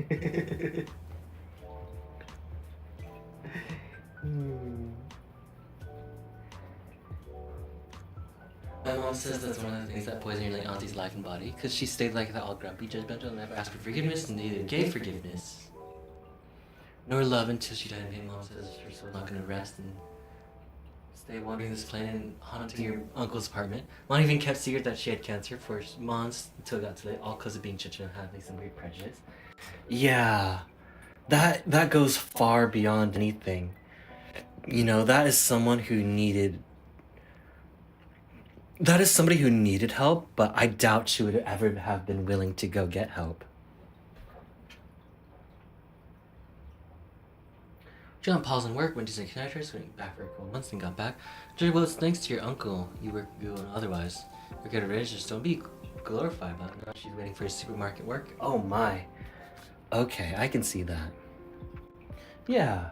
My mom says that's one of the things that poison your late auntie's life and body, because she stayed like that, all grumpy, judgmental, and never asked for forgiveness, and neither gave forgiveness nor love until she died. And mom says her soul's not gonna rest and stay wandering this planet and haunting your uncle's apartment. Mom even kept secret that she had cancer for months until it got too late, all because of being judgmental and having some weird prejudice. Yeah, that goes far beyond anything. You know, that is someone who needed. That is somebody who needed help, but I doubt she would ever have been willing to go get help. John paused in work, went to say connectors, went back for a couple months, and got back. Well, it's thanks to your uncle. You were good otherwise. You're good at it, just don't be glorified about it. Now she's waiting for his supermarket work. Oh my. Okay, I can see that. Yeah.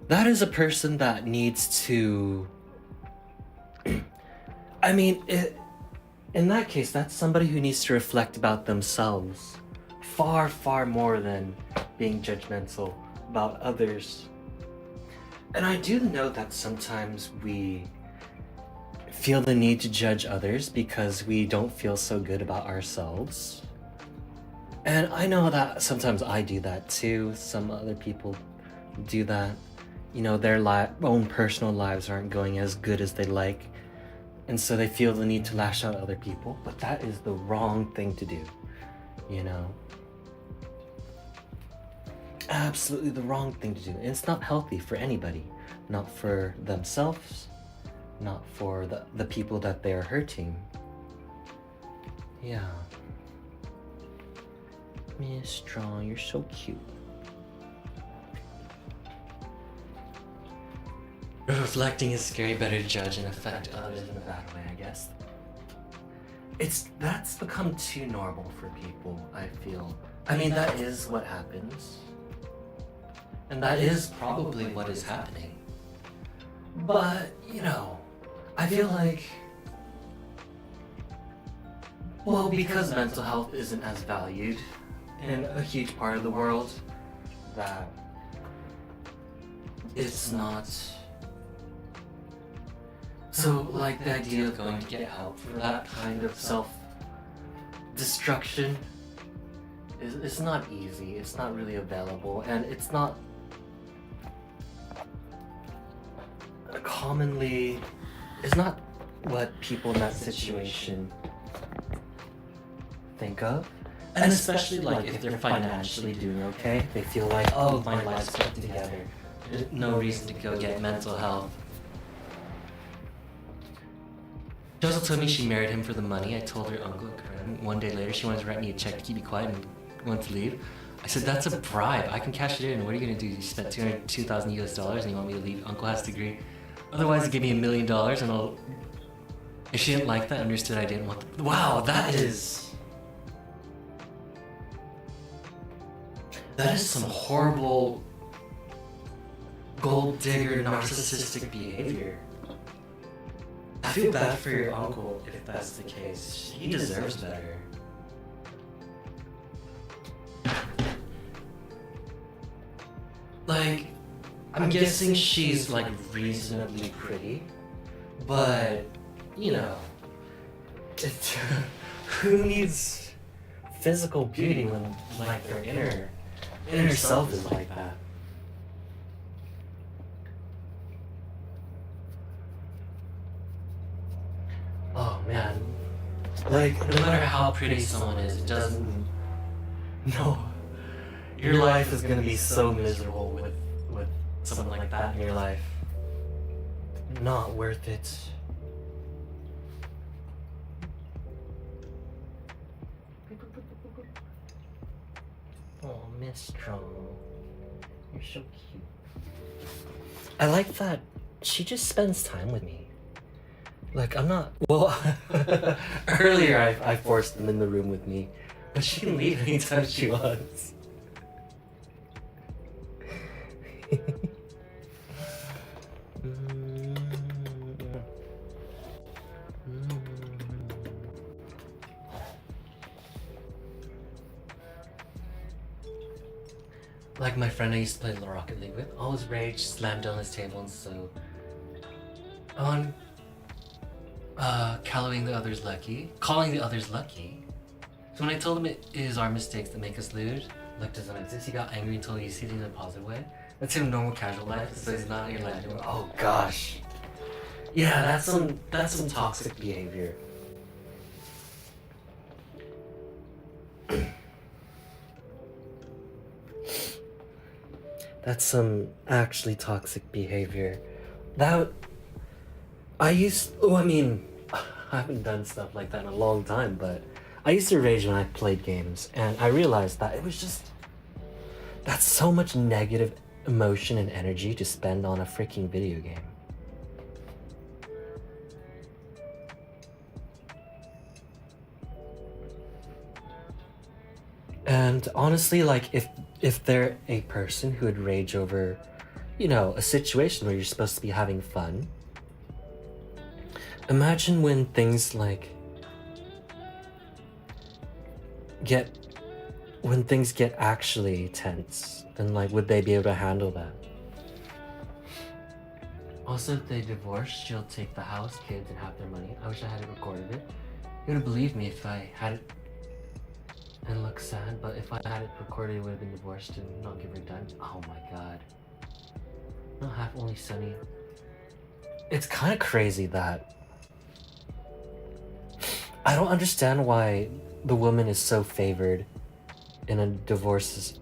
That is a person that needs to... I mean, in that case, that's somebody who needs to reflect about themselves far, far more than being judgmental about others. And I do know that sometimes we feel the need to judge others because we don't feel so good about ourselves. And I know that sometimes I do that too. Some other people do that. You know, their own personal lives aren't going as good as they like. And so they feel the need to lash out at other people, but that is the wrong thing to do, you know? Absolutely the wrong thing to do. And it's not healthy for anybody, not for themselves, not for the people that they're hurting. Yeah. Miss Strong, you're so cute. Reflecting is scary, better to judge and affect others in a bad way, I guess. That's become too normal for people, I feel. I mean, that is what happens. And that is probably what is happening. But, you know, I feel like... Well, because mental health isn't as valued in a huge part of the world, that it's not... So, like, the idea of going to get help for that kind of self-destruction it's not easy, it's not really available, and it's not commonly... It's not what people in that situation think of. And especially, like, if they're financially doing okay, they feel like, oh, my life's put together. There's no reason to go get mental health. She also told me she married him for the money. I told her uncle, one day later, she wanted to write me a check to keep me quiet and wanted to leave. I said, that's a bribe. I can cash it in. What are you going to do? You spent $202,000 US and you want me to leave? Uncle has to agree. Otherwise, give me $1 million and I'll... If she didn't like that, understood I didn't want the... Wow, that is some horrible gold digger narcissistic behavior. I feel bad for your uncle if that's the case. He deserves better. Like, I'm guessing she's like reasonably pretty, but you know, Who needs physical beauty when like their inner self is like that? Oh man. Like, no matter how pretty someone is, it doesn't. No. Your life is gonna be so miserable with someone like that in your life. Not worth it. Oh, Mystra. You're so cute. I like that she just spends time with me. Like, I'm not. Well, earlier I forced them in the room with me, but she can leave anytime she wants. Like my friend I used to play Rocket League with, always rage, slammed on his table, and so on calling the others lucky. So when I told him it is our mistakes that make us lose, luck doesn't exist, he got angry until you see it in a positive way. That's him normal casual life, so he's not in your life anymore. Oh gosh. Yeah, that's some toxic behavior. That's some actually toxic behavior. I haven't done stuff like that in a long time, but I used to rage when I played games, and I realized that that's so much negative emotion and energy to spend on a freaking video game. And honestly, like, if they're a person who would rage over, a situation where you're supposed to be having fun, imagine when things like get actually tense, then like, would they be able to handle that? Also, if they divorce, she'll take the house, kids, and half their money. I wish I had it recorded it. You would believe me if I had it and look sad, but if I had it recorded, it would have been divorced and not give her time. Oh my god. Not half, only Sunny. It's kind of crazy that I don't understand why the woman is so favored in a divorce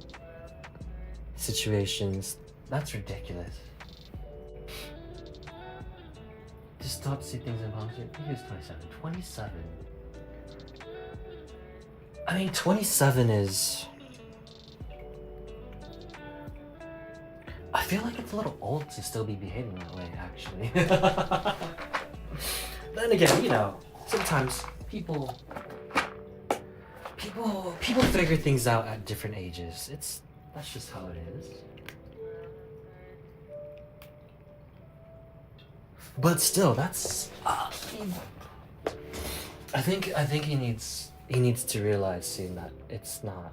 situations. That's ridiculous. Just stop to see things in palms. He was 27. 27. I mean, 27 is... I feel like it's a little old to still be behaving that way, actually. Then again, sometimes people figure things out at different ages. That's just how it is. But still, that's I think he needs to realize soon that it's not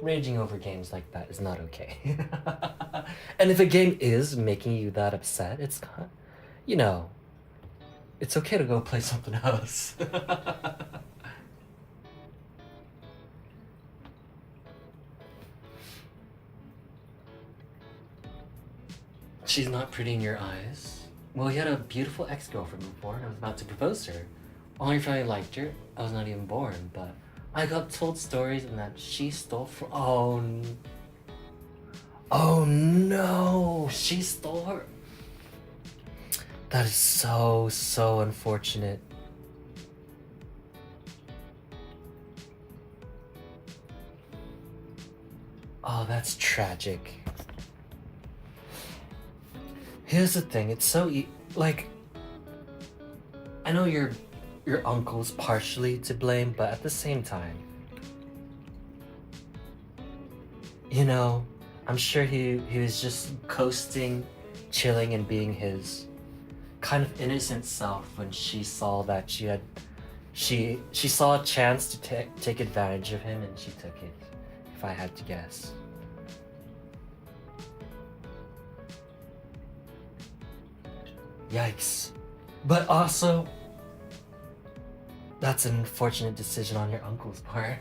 raging over games like that is not okay. And if a game is making you that upset, it's kind of, it's okay to go play something else. She's not pretty in your eyes? Well, you had a beautiful ex-girlfriend before, and I was about to propose to her. Only if I liked her, I was not even born, but I got told stories and that she stole from... Oh no! She stole her... That is so unfortunate. Oh, that's tragic. Here's the thing, it's so I know your uncle's partially to blame, but at the same time, I'm sure he was just coasting, chilling, and being his kind of innocent self when she saw that she saw a chance to take advantage of him, and she took it, if I had to guess. Yikes. But also, That's an unfortunate decision on your uncle's part.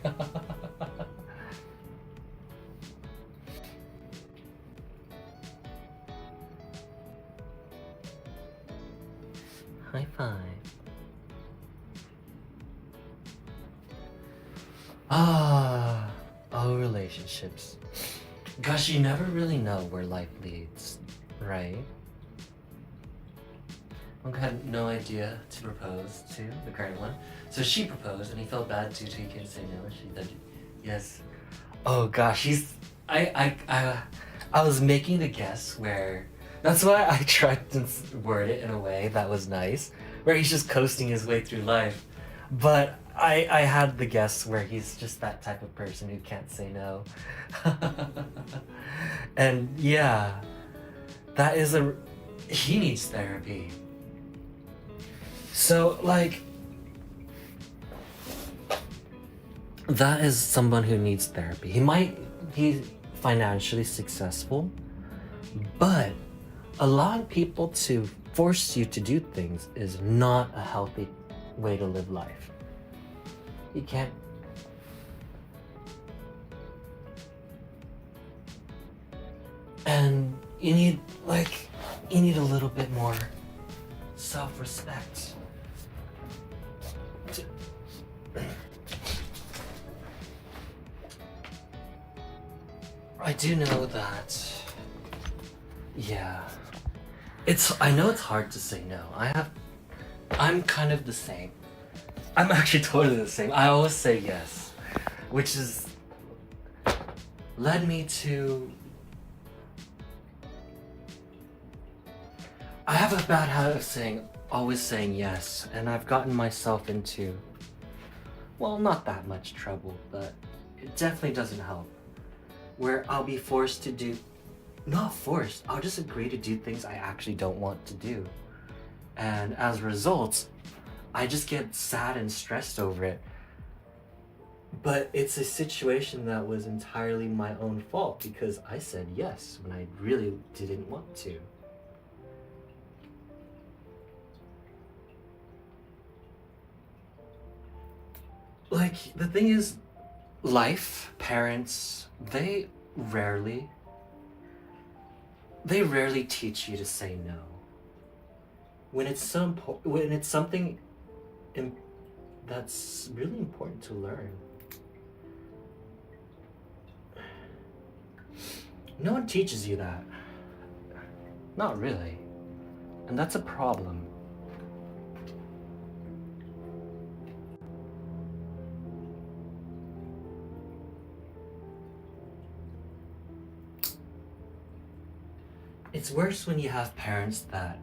High five. Oh, relationships. Gosh, you never really know where life leads, right? Uncle had no idea to propose to the current one. So she proposed and he felt bad too he couldn't say no. She said yes. Oh gosh, I was making the guess where that's why I tried to word it in a way that was nice, where he's just coasting his way through life. But I had the guess where he's just that type of person who can't say no. And yeah, that is he needs therapy. So like, that is someone who needs therapy. He might be financially successful, but allowing people to force you to do things is not a healthy way to live life. You can't. And you need a little bit more self-respect. I do know that, yeah, I know it's hard to say no. I'm kind of the same. I'm actually totally the same. I always say yes, which is led me to, I have a bad habit of always saying yes, and I've gotten myself into, well, not that much trouble, but it definitely doesn't help. Where I'll be forced to do, not forced, I'll just agree to do things I actually don't want to do. And as a result, I just get sad and stressed over it. But it's a situation that was entirely my own fault because I said yes when I really didn't want to. Like, the thing is, life, parents, they rarely teach you to say no. When it's something that's really important to learn. No one teaches you that. Not really. And that's a problem. It's worse when you have parents that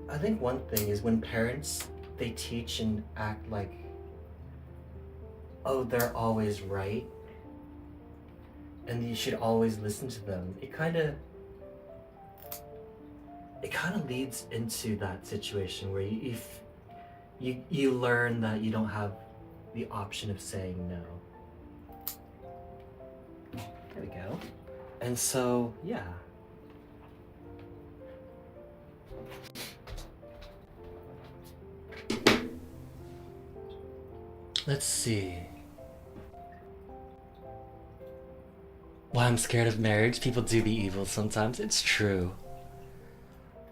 I think one thing is when parents, they teach and act like, oh, they're always right and you should always listen to them. It kind of leads into that situation where you learn that you don't have the option of saying no. There we go. And so, yeah. Let's see. Why I'm scared of marriage? People do be evil sometimes. It's true.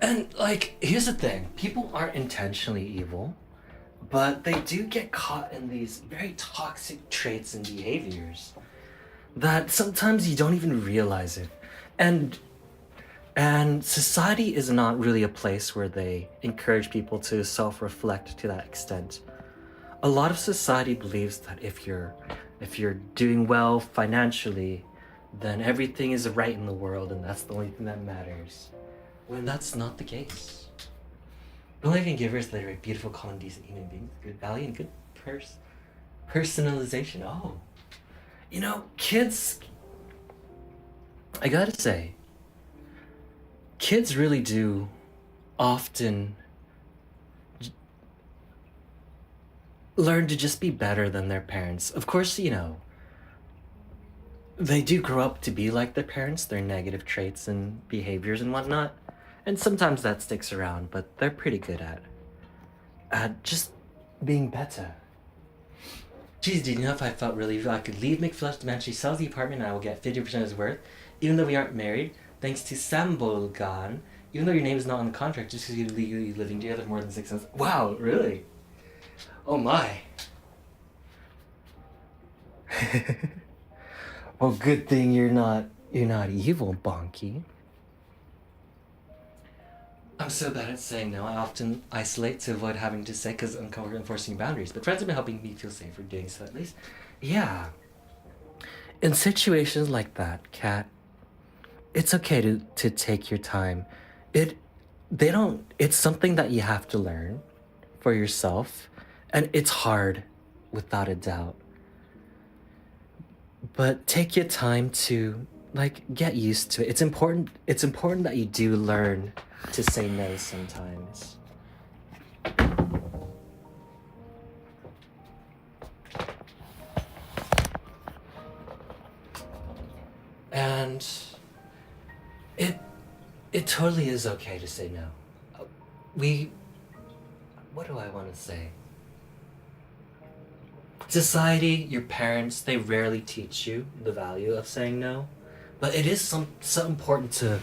And like, here's the thing. People aren't intentionally evil, but they do get caught in these very toxic traits and behaviors that sometimes you don't even realize it. And society is not really a place where they encourage people to self-reflect to that extent. A lot of society believes that if you're doing well financially, then everything is right in the world and that's the only thing that matters. When that's not the case. Believing givers, they're a beautiful, calm, decent human beings, good value and good personalization. Oh. You know, kids, I gotta say, kids really do often learn to just be better than their parents. Of course, you know, they do grow up to be like their parents, their negative traits and behaviors and whatnot. And sometimes that sticks around, but they're pretty good at just being better. Geez, do you know if I felt really, if I could leave McFlush to she sells the apartment and I will get 50% of his worth, even though we aren't married, thanks to Sambolgan, even though your name is not on the contract, just because you're legally living together for more than 6 months. Wow, really? Oh my. Well, good thing you're not evil, Bonky. I'm so bad at saying no. I often isolate to avoid having to say because I'm comfortable enforcing boundaries. But friends have been helping me feel safer doing so at least. Yeah. In situations like that, Kat, it's okay to take your time. It's something that you have to learn for yourself. And it's hard, without a doubt. But take your time to get used to it. It's important that you do learn to say no sometimes. And it totally is okay to say no. What do I want to say? Society, your parents, they rarely teach you the value of saying no. But it is so important to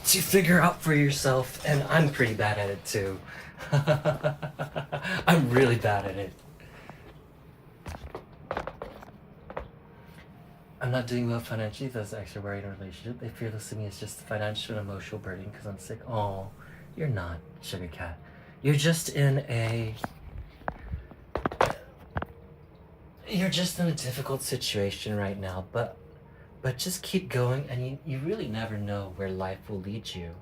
figure out for yourself, and I'm pretty bad at it too. I'm really bad at it. I'm not doing well financially. That's actually worried in a relationship. They fear this to me is just financial and emotional burden because I'm sick. Oh, you're not, Sugar Cat. You're just in a difficult situation right now, but just keep going, and you really never know where life will lead you.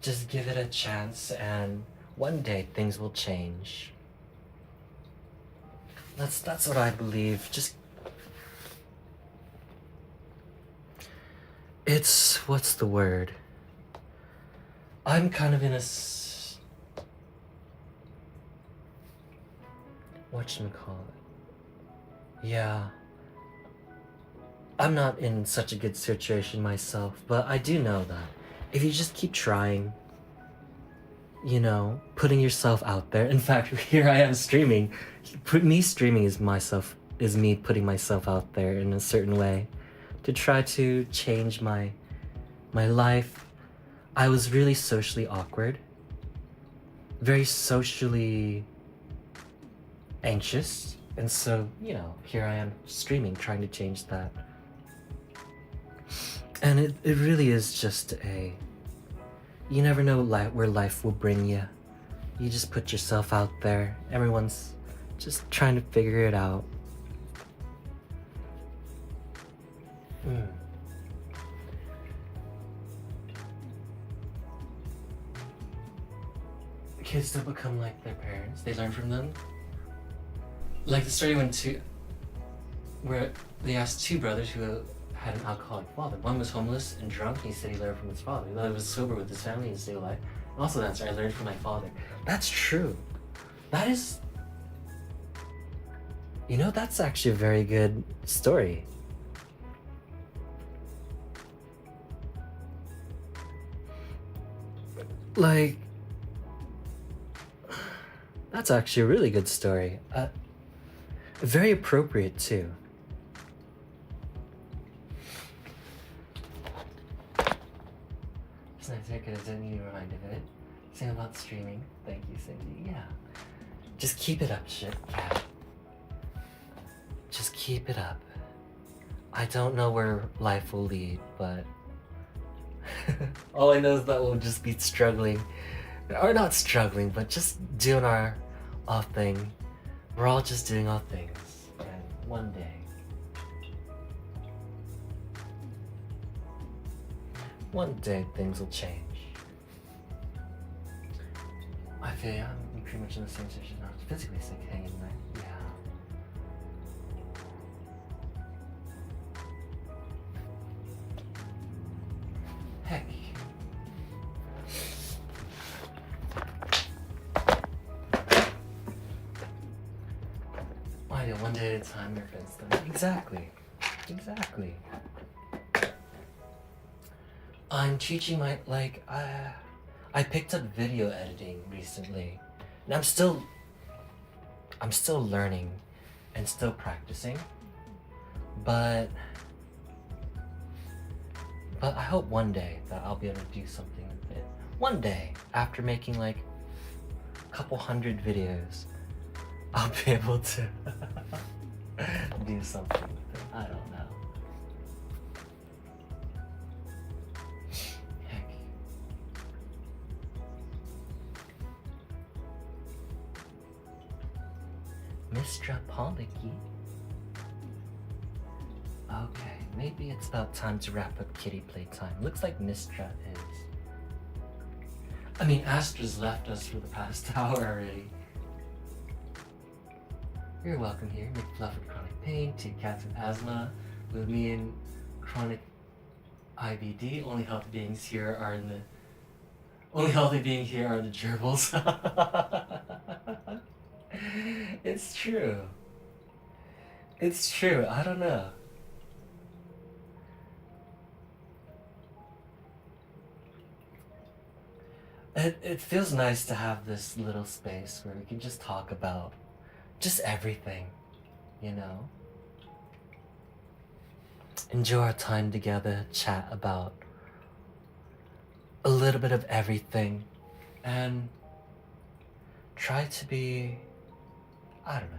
Just give it a chance, and one day things will change. That's what I believe. What's the word? I'm kind of in a whatchamacallit? Yeah. I'm not in such a good situation myself, but I do know that if you just keep trying, putting yourself out there. In fact, here I am streaming. Me streaming is me putting myself out there in a certain way to try to change my life. I was really socially awkward, very socially anxious, and so, here I am streaming, trying to change that. And it really is just you never know where life will bring you. You just put yourself out there. Everyone's just trying to figure it out. Kids don't become like their parents. They learn from them. Like the story where they asked two brothers who had an alcoholic father. One was homeless and drunk, and he said he learned from his father. The other was sober with his family and stayed alive. And also the answer, I learned from my father. That's true. That's actually a very good story. That's actually a really good story. Very appropriate too. It's nice haircut, I don't need to be reminded of it. Sing about streaming. Thank you, Cindy. Yeah. Just keep it up, Cat. Just keep it up. I don't know where life will lead, but all I know is that we'll just be struggling. Or not struggling, but just doing our thing. We're all just doing our things. And one day things will change. I feel I'm pretty much in the same situation now. Physically sick, hanging in there. Yeah. Heck. I know, one day at a time, your friends. Exactly. I'm teaching I picked up video editing recently, and I'm still learning and still practicing, but I hope one day that I'll be able to do something with it. One day, after making like a couple hundred videos, I'll be able to do something with it. I don't know. Heck. Mystra Pollicky. Okay, maybe it's about time to wrap up kitty playtime. Looks like Mystra is. I mean, Astra's left us for the past hour already. You're welcome here. McFluff with chronic pain, two cats with asthma, with me and chronic IBD. Only healthy beings here are the gerbils. It's true. It's true. I don't know. It feels nice to have this little space where we can just talk about just everything, you know? Enjoy our time together, chat about a little bit of everything, and try to be, I don't know.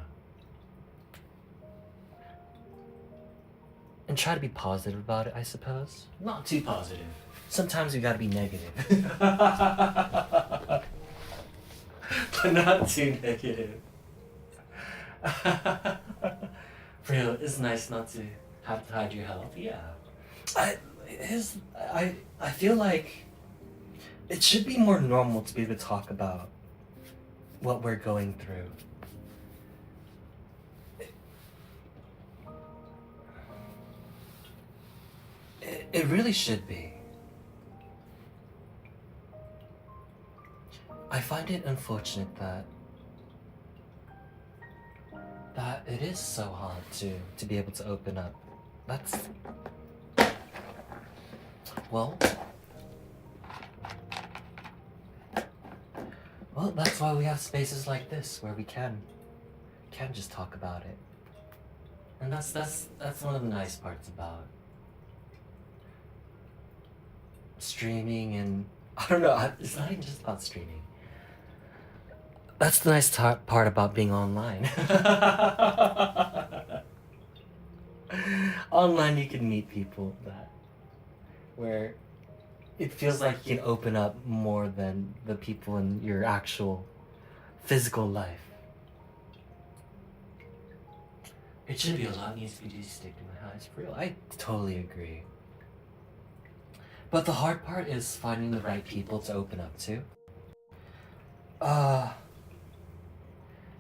And try to be positive about it, I suppose. Not too positive. Sometimes you gotta be negative. But not too negative. For real, it's nice not to have to hide your health. Yeah. I feel like it should be more normal to be able to talk about what we're going through. It really should be. I find it unfortunate that it is so hard to be able to open up. Well, that's why we have spaces like this where we can just talk about it. And that's one of the nice parts about streaming, and I don't know, it's not even just about streaming. That's the nice part about being online. Online you can meet people where it feels like you can open up more than the people in your actual physical life. It should be a lot easier to stick to my eyes, for real. I totally agree. But the hard part is finding the right people to open up to.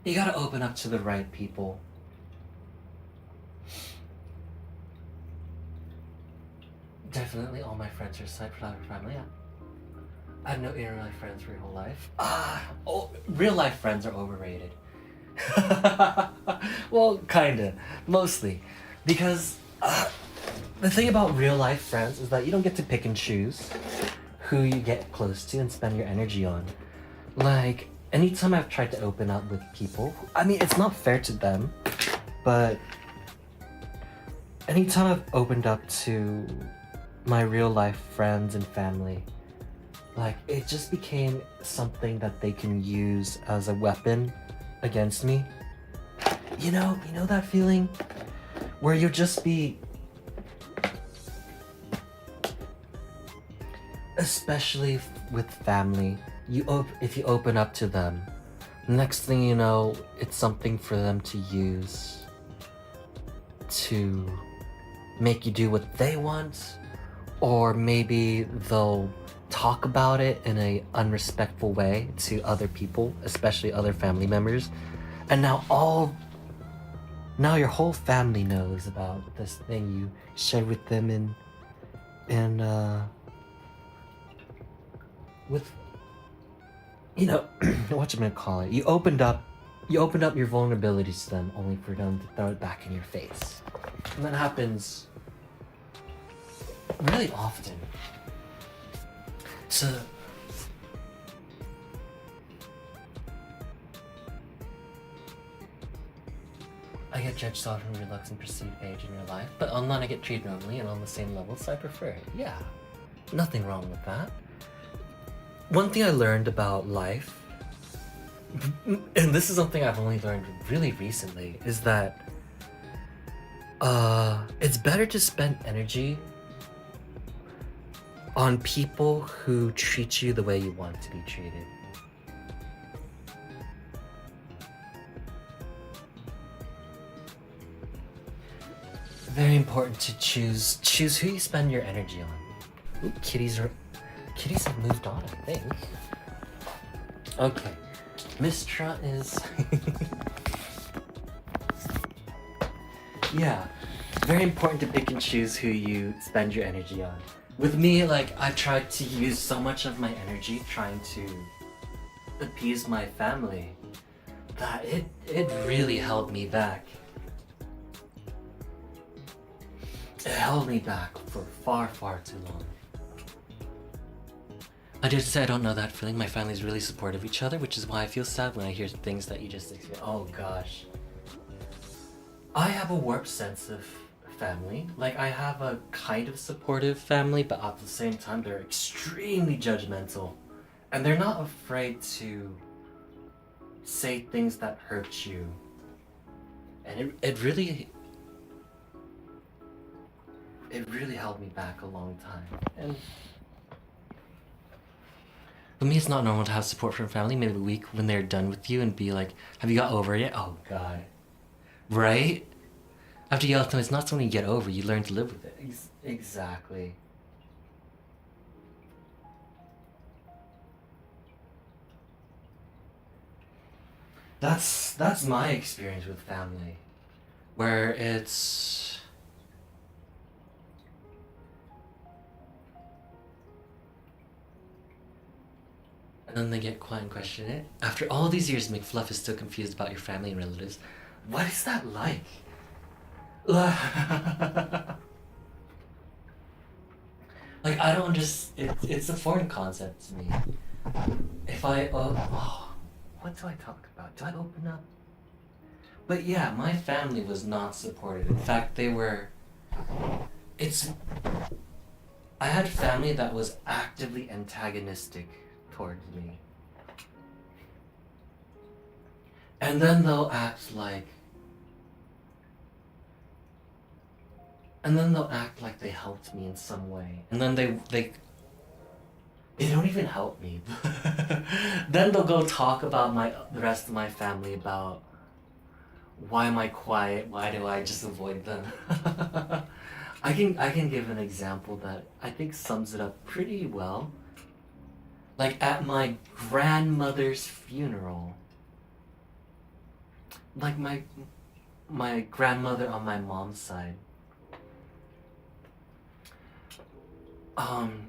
You gotta open up to the right people. Definitely all my friends are side flower family. I had no real life friends for your whole life. Real life friends are overrated. Well, kinda. Mostly. Because the thing about real life friends is that you don't get to pick and choose who you get close to and spend your energy on. Like, anytime I've tried to open up with people, I mean, it's not fair to them, but anytime I've opened up to my real life friends and family, like, it just became something that they can use as a weapon against me. You know that feeling where you'll just be, especially with family, if you open up to them, next thing you know, it's something for them to use to make you do what they want, or maybe they'll talk about it in a unrespectful way to other people, especially other family members, and now your whole family knows about this thing you shared with them and with, whatchamacallit, you opened up your vulnerabilities to them only for them to throw it back in your face. And that happens really often. So I get judged often for looks and perceived age in your life, but online I get treated normally and on the same level, so I prefer it. Yeah, nothing wrong with that. One thing I learned about life, and this is something I've only learned really recently, is that it's better to spend energy on people who treat you the way you want to be treated. Very important to choose who you spend your energy on. Ooh, kitties have moved on, I think. Okay, Mystra is yeah, very important to pick and choose who you spend your energy on. With me, like, I've tried to use so much of my energy trying to appease my family that it really held me back. It held me back for far, far too long. I did say I don't know that feeling. My family's really supportive of each other, which is why I feel sad when I hear things that you just experience. Oh gosh. I have a warped sense of family. Like, I have a kind of supportive family, but at the same time they're extremely judgmental. And they're not afraid to say things that hurt you. And it really held me back a long time. And for me, it's not normal to have support from family maybe a week when they're done with you and be like, have you got over it yet? Oh god. Right? After you yell at them, it's not something you get over, you learn to live with it. Exactly. That's my experience with family. Where it's... And then they get quiet and question it. After all these years, McFluff is still confused about your family and relatives. What is that like? Like, I don't just... It's a foreign concept to me. If I... what do I talk about? Do I open up? But yeah, my family was not supportive. In fact, they were... I had family that was actively antagonistic towards me. And then they'll act like... they helped me in some way. And then they don't even help me. Then they'll go talk about the rest of my family about why am I quiet? Why do I just avoid them? I can give an example that I think sums it up pretty well. Like at my grandmother's funeral. Like my grandmother on my mom's side.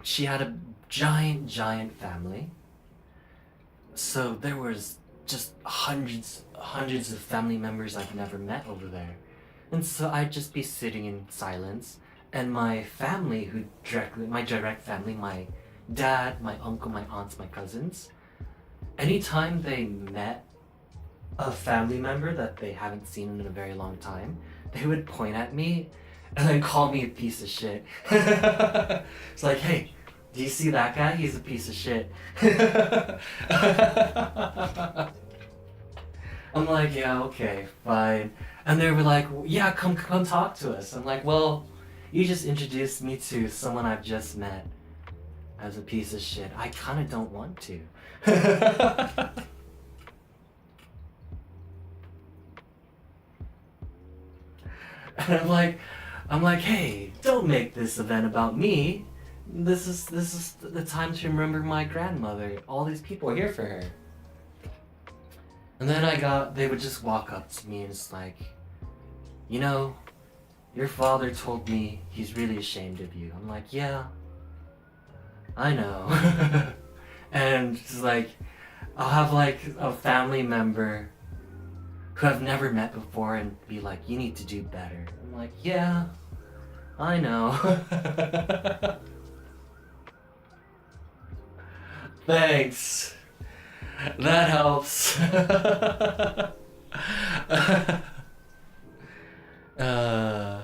She had a giant family. So there was just hundreds of family members I've never met over there. And so I'd just be sitting in silence, and my family, my direct family, my dad, my uncle, my aunts, my cousins, anytime they met a family member that they haven't seen in a very long time, they would point at me and then call me a piece of shit. It's like, hey, do you see that guy? He's a piece of shit. I'm like, yeah, okay, fine. And they were like, yeah, come talk to us. I'm like, well, you just introduced me to someone I've just met as a piece of shit. I kind of don't want to. And I'm like, hey, don't make this event about me. This is the time to remember my grandmother. All these people are here for her. And then they would just walk up to me and it's like, you know, your father told me he's really ashamed of you. I'm like, yeah, I know. And it's like, I'll have like a family member who I've never met before and be like, you need to do better. I'm like, yeah, I know. Thanks. That helps. Uh.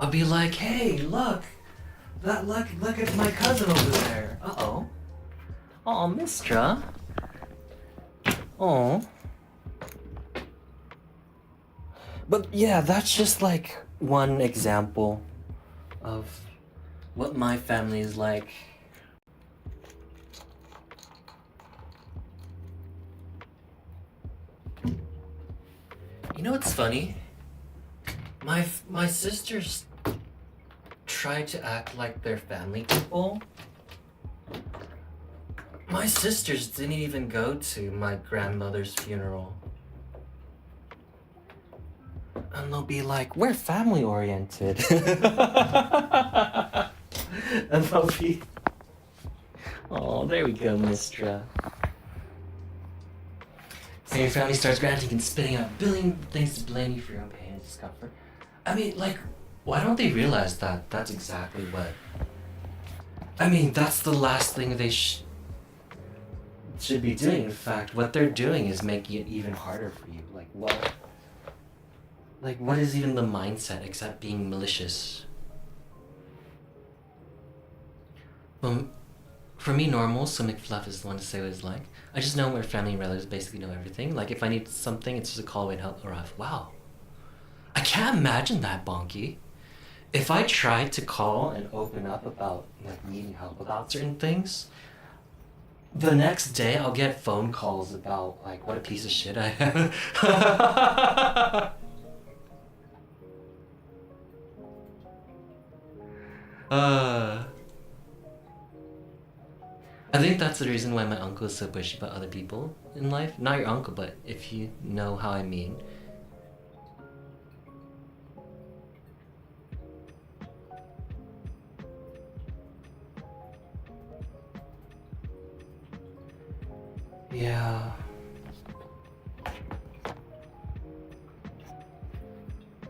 I'll be like, hey, look at my cousin over there. Uh-oh. Oh, Mystra. Oh. But yeah, that's just like one example of what my family is like. You know what's funny? My sisters try to act like they're family people. My sisters didn't even go to my grandmother's funeral. And they'll be like, we're family oriented. And they'll be, oh, there we go, Mystra. So your family starts granting and spitting out a billion things to blame you for your own pain and discomfort. I mean, like, why don't they realize that that's exactly what... I mean, that's the last thing they should be doing. In fact, what they're doing is making it even harder for you. Like, what? Like, what is even the mindset except being malicious? For me, normal, so McFluff is the one to say what it's like. I just know where family and relatives basically know everything. Like, if I need something, it's just a call away and help arrive. Wow. I can't imagine that, Bonky. If I tried to call and open up about, like, needing help about certain things, the next day I'll get phone calls about, like, what a piece of shit I am. I think that's the reason why my uncle is so pushy about other people in life. Not your uncle, but if you know how I mean. Yeah.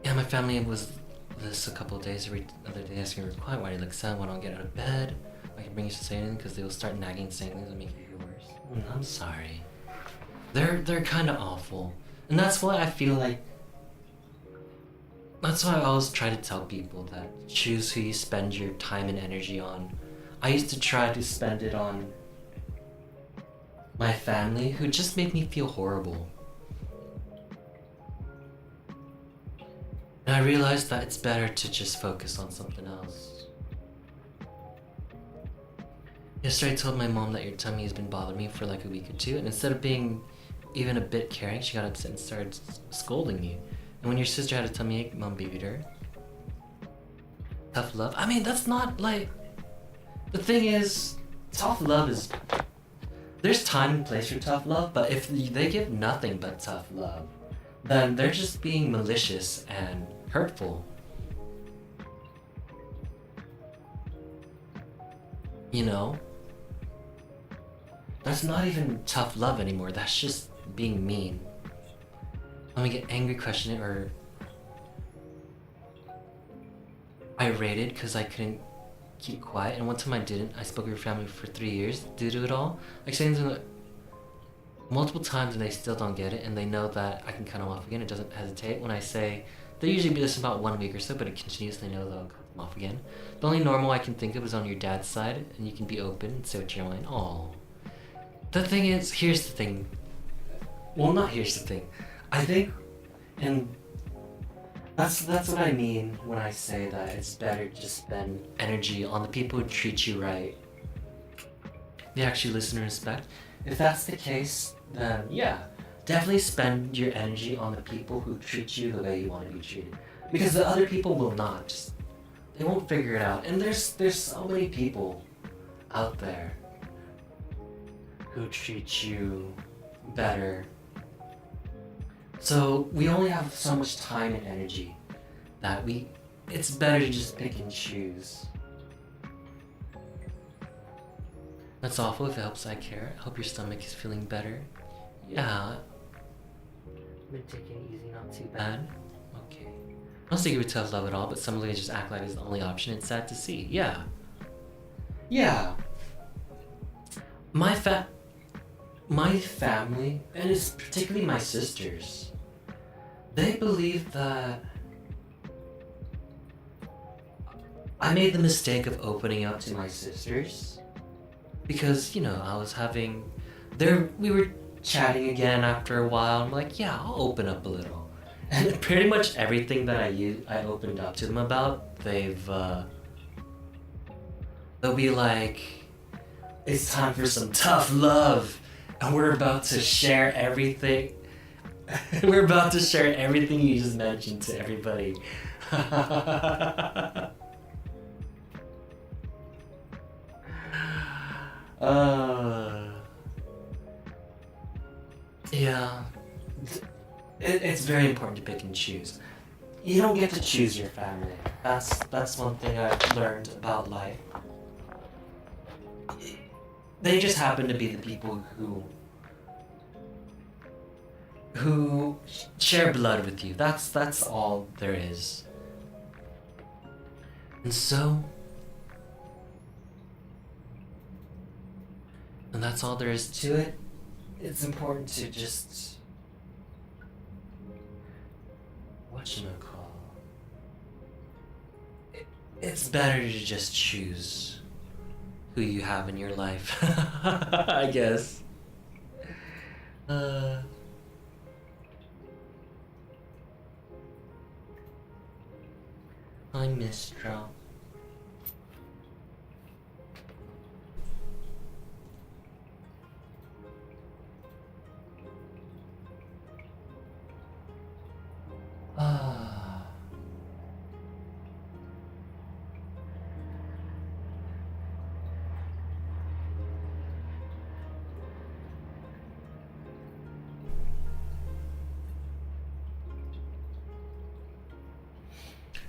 Yeah, my family was this a couple of days. Every other day asking me, quiet, why do you look sad? Why don't I get out of bed? I can bring you to say anything because they will start nagging, saying things that make you feel worse. I'm sorry. They're kind of awful, and that's why I feel like. That's why I always try to tell people that choose who you spend your time and energy on. I used to try to spend it on my family, who just made me feel horrible. And I realized that it's better to just focus on something else. Yesterday I told my mom that your tummy has been bothering me for like a week or two, and instead of being even a bit caring, she got upset and started scolding me. And when your sister had a tummy ache, mom babied her. Tough love? I mean, that's not like... The thing is, tough love is... There's time and place for tough love, but if they give nothing but tough love, then they're just being malicious and hurtful. You know? That's not even tough love anymore, that's just being mean. When we get angry, questioning, or irated because I couldn't keep quiet, and one time I didn't. I spoke with your family for 3 years due to it all. Like saying them multiple times and they still don't get it, and they know that I can cut them off again. It doesn't hesitate when I say, they usually be this about 1 week or so, but it continues, they know that I'll cut them off again. The only normal I can think of is on your dad's side, and you can be open and say what you're mind. Aww. The thing is, here's the thing. Well, not here's the thing. I think, and that's what I mean when I say that it's better to spend energy on the people who treat you right. They actually listen and respect. If that's the case, then yeah, definitely spend your energy on the people who treat you the way you want to be treated. Because the other people will not. They won't figure it out. And there's so many people out there who treat you better. So we only have so much time and energy that it's better to just pick and choose. That's awful. If it helps, I care. I hope your stomach is feeling better. Yeah. I've been taking it easy, not too bad. Okay. I don't think you would tough love at all, but some ladies just act like it's the only option. It's sad to see. Yeah. Yeah. my fa- my family, and it's particularly my sisters, they believe that I made the mistake of opening up to my sisters because, I was having we were chatting again after a while. I'm like, yeah, I'll open up a little. And pretty much everything that I opened up to them about, they'll be like, it's time for some tough love, and we're about to share everything. We're about to share everything you just mentioned to everybody. Yeah. It's very important to pick and choose. You don't get to choose your family. That's one thing I've learned about life. They just happen to be the people who share blood with you. That's all there is. And that's all there is to it. It's important to just whatchamacall. It's better to just choose who you have in your life. I guess. I'm Mistra.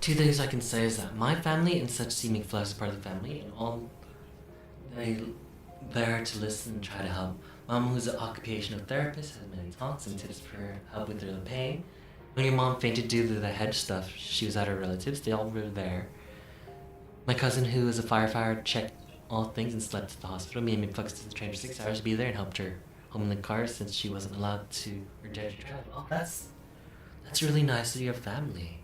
Two things I can say is that my family and such see me flex as part of the family, and all they there to listen and try to help. Mom, who's an occupational therapist, has many talks and tips for help with their pain. When your mom fainted due to the head stuff, she was at her relatives. They all were there. My cousin, who is a firefighter, checked all things and slept at the hospital. Me and me flexed to the train for 6 hours to be there and helped her home in the car since she wasn't allowed to or dared to drive. Oh, that's really nice of your family.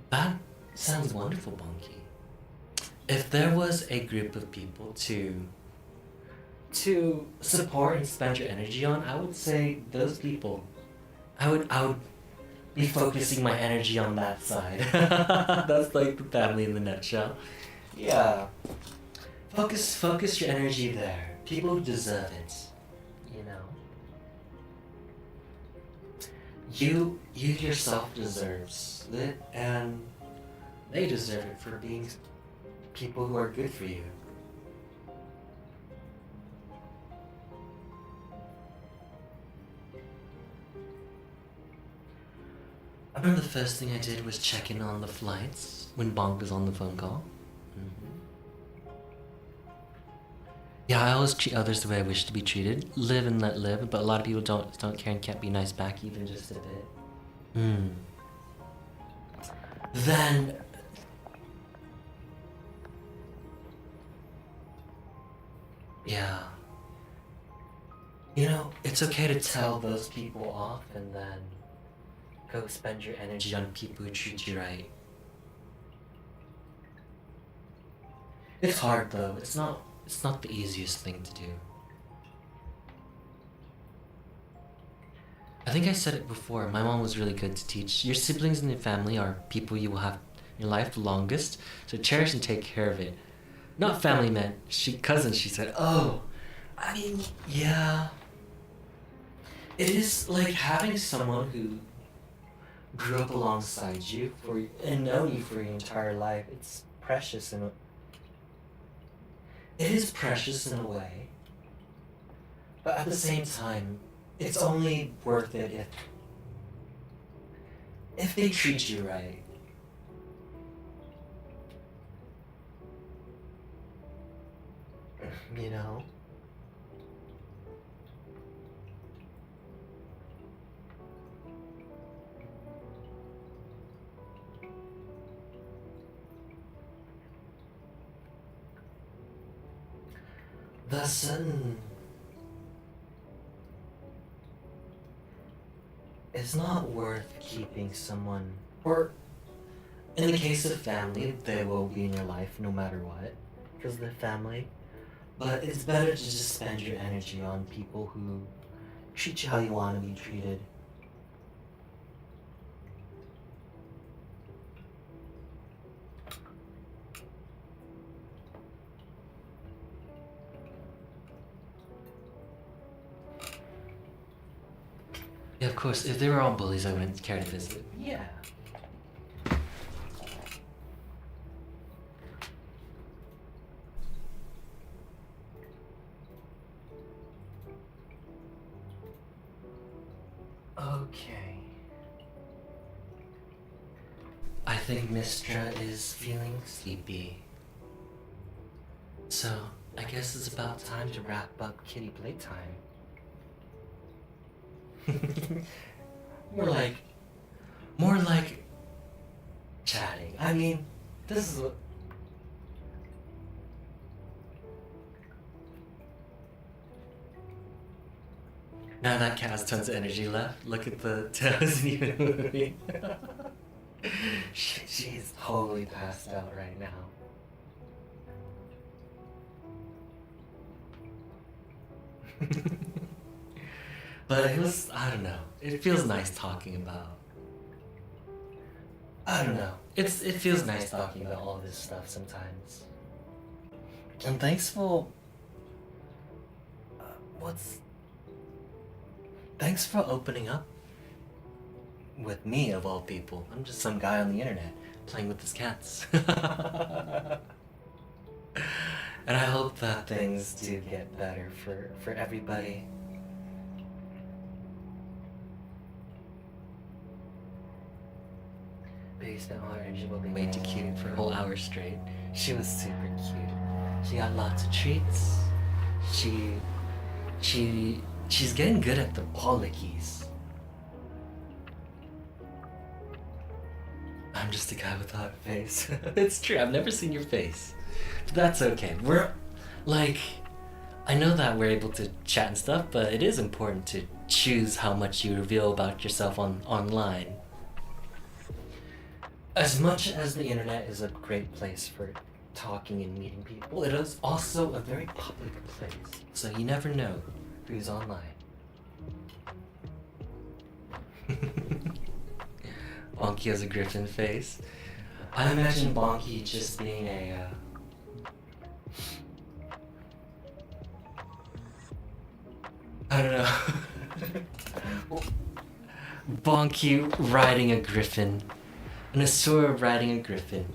That sounds wonderful, Bonky. If there was a group of people to support and spend your energy on, I would say those people. I would be focusing my energy on that side. That's like the family in the nutshell. Yeah. Focus your energy there. People deserve it. You yourself deserves it, and they deserve it for being people who are good for you. I remember the first thing I did was check in on the flights when Bonk was on the phone call. Yeah, I always treat others the way I wish to be treated. Live and let live, but a lot of people don't care and can't be nice back even just a bit. Then yeah. It's okay to tell those people off and then go spend your energy on people who treat you right. It's hard though. It's not the easiest thing to do. I think I said it before. My mom was really good to teach. Your siblings and your family are people you will have in your life the longest, so cherish and take care of it. Not family meant cousin, she said. Oh, I mean, yeah. It is like having someone who grew up alongside you and known you for your entire life. It's precious it is precious in a way, but at the same time, it's only worth it if they treat you right. You know? the sun is not worth keeping someone, or in the case of family, they will be in your life no matter what, because they're family. But it's better to just spend your energy on people who treat you how you want to be treated. Yeah, of course, if they were all bullies, I wouldn't care to visit. Yeah. Okay. I think Mystra is feeling sleepy. So, I guess it's about time to wrap up kitty playtime. more like chatting. I mean, this is what. Now that cat has tons of energy left. Look at the tail isn't even moving. She's totally passed out right now. But it was, I don't know. It feels nice talking about. I don't know. It feels nice talking about all this stuff sometimes. And thanks for. Thanks for opening up with me, of all people. I'm just some guy on the internet playing with his cats. And I hope that things do get better for everybody. Based on her energy will be way too cute for a whole hour straight. She was super cute. She got lots of treats. She's getting good at the polykeys. I'm just a guy without a face. It's true, I've never seen your face. But that's okay. I know that we're able to chat and stuff, but it is important to choose how much you reveal about yourself online. As much as the internet is a great place for talking and meeting people, it is also a very public place. So you never know who's online. Bonky has a griffin face. I imagine Bonky just being a I don't know. Bonky riding a griffin. An Asura riding a griffin.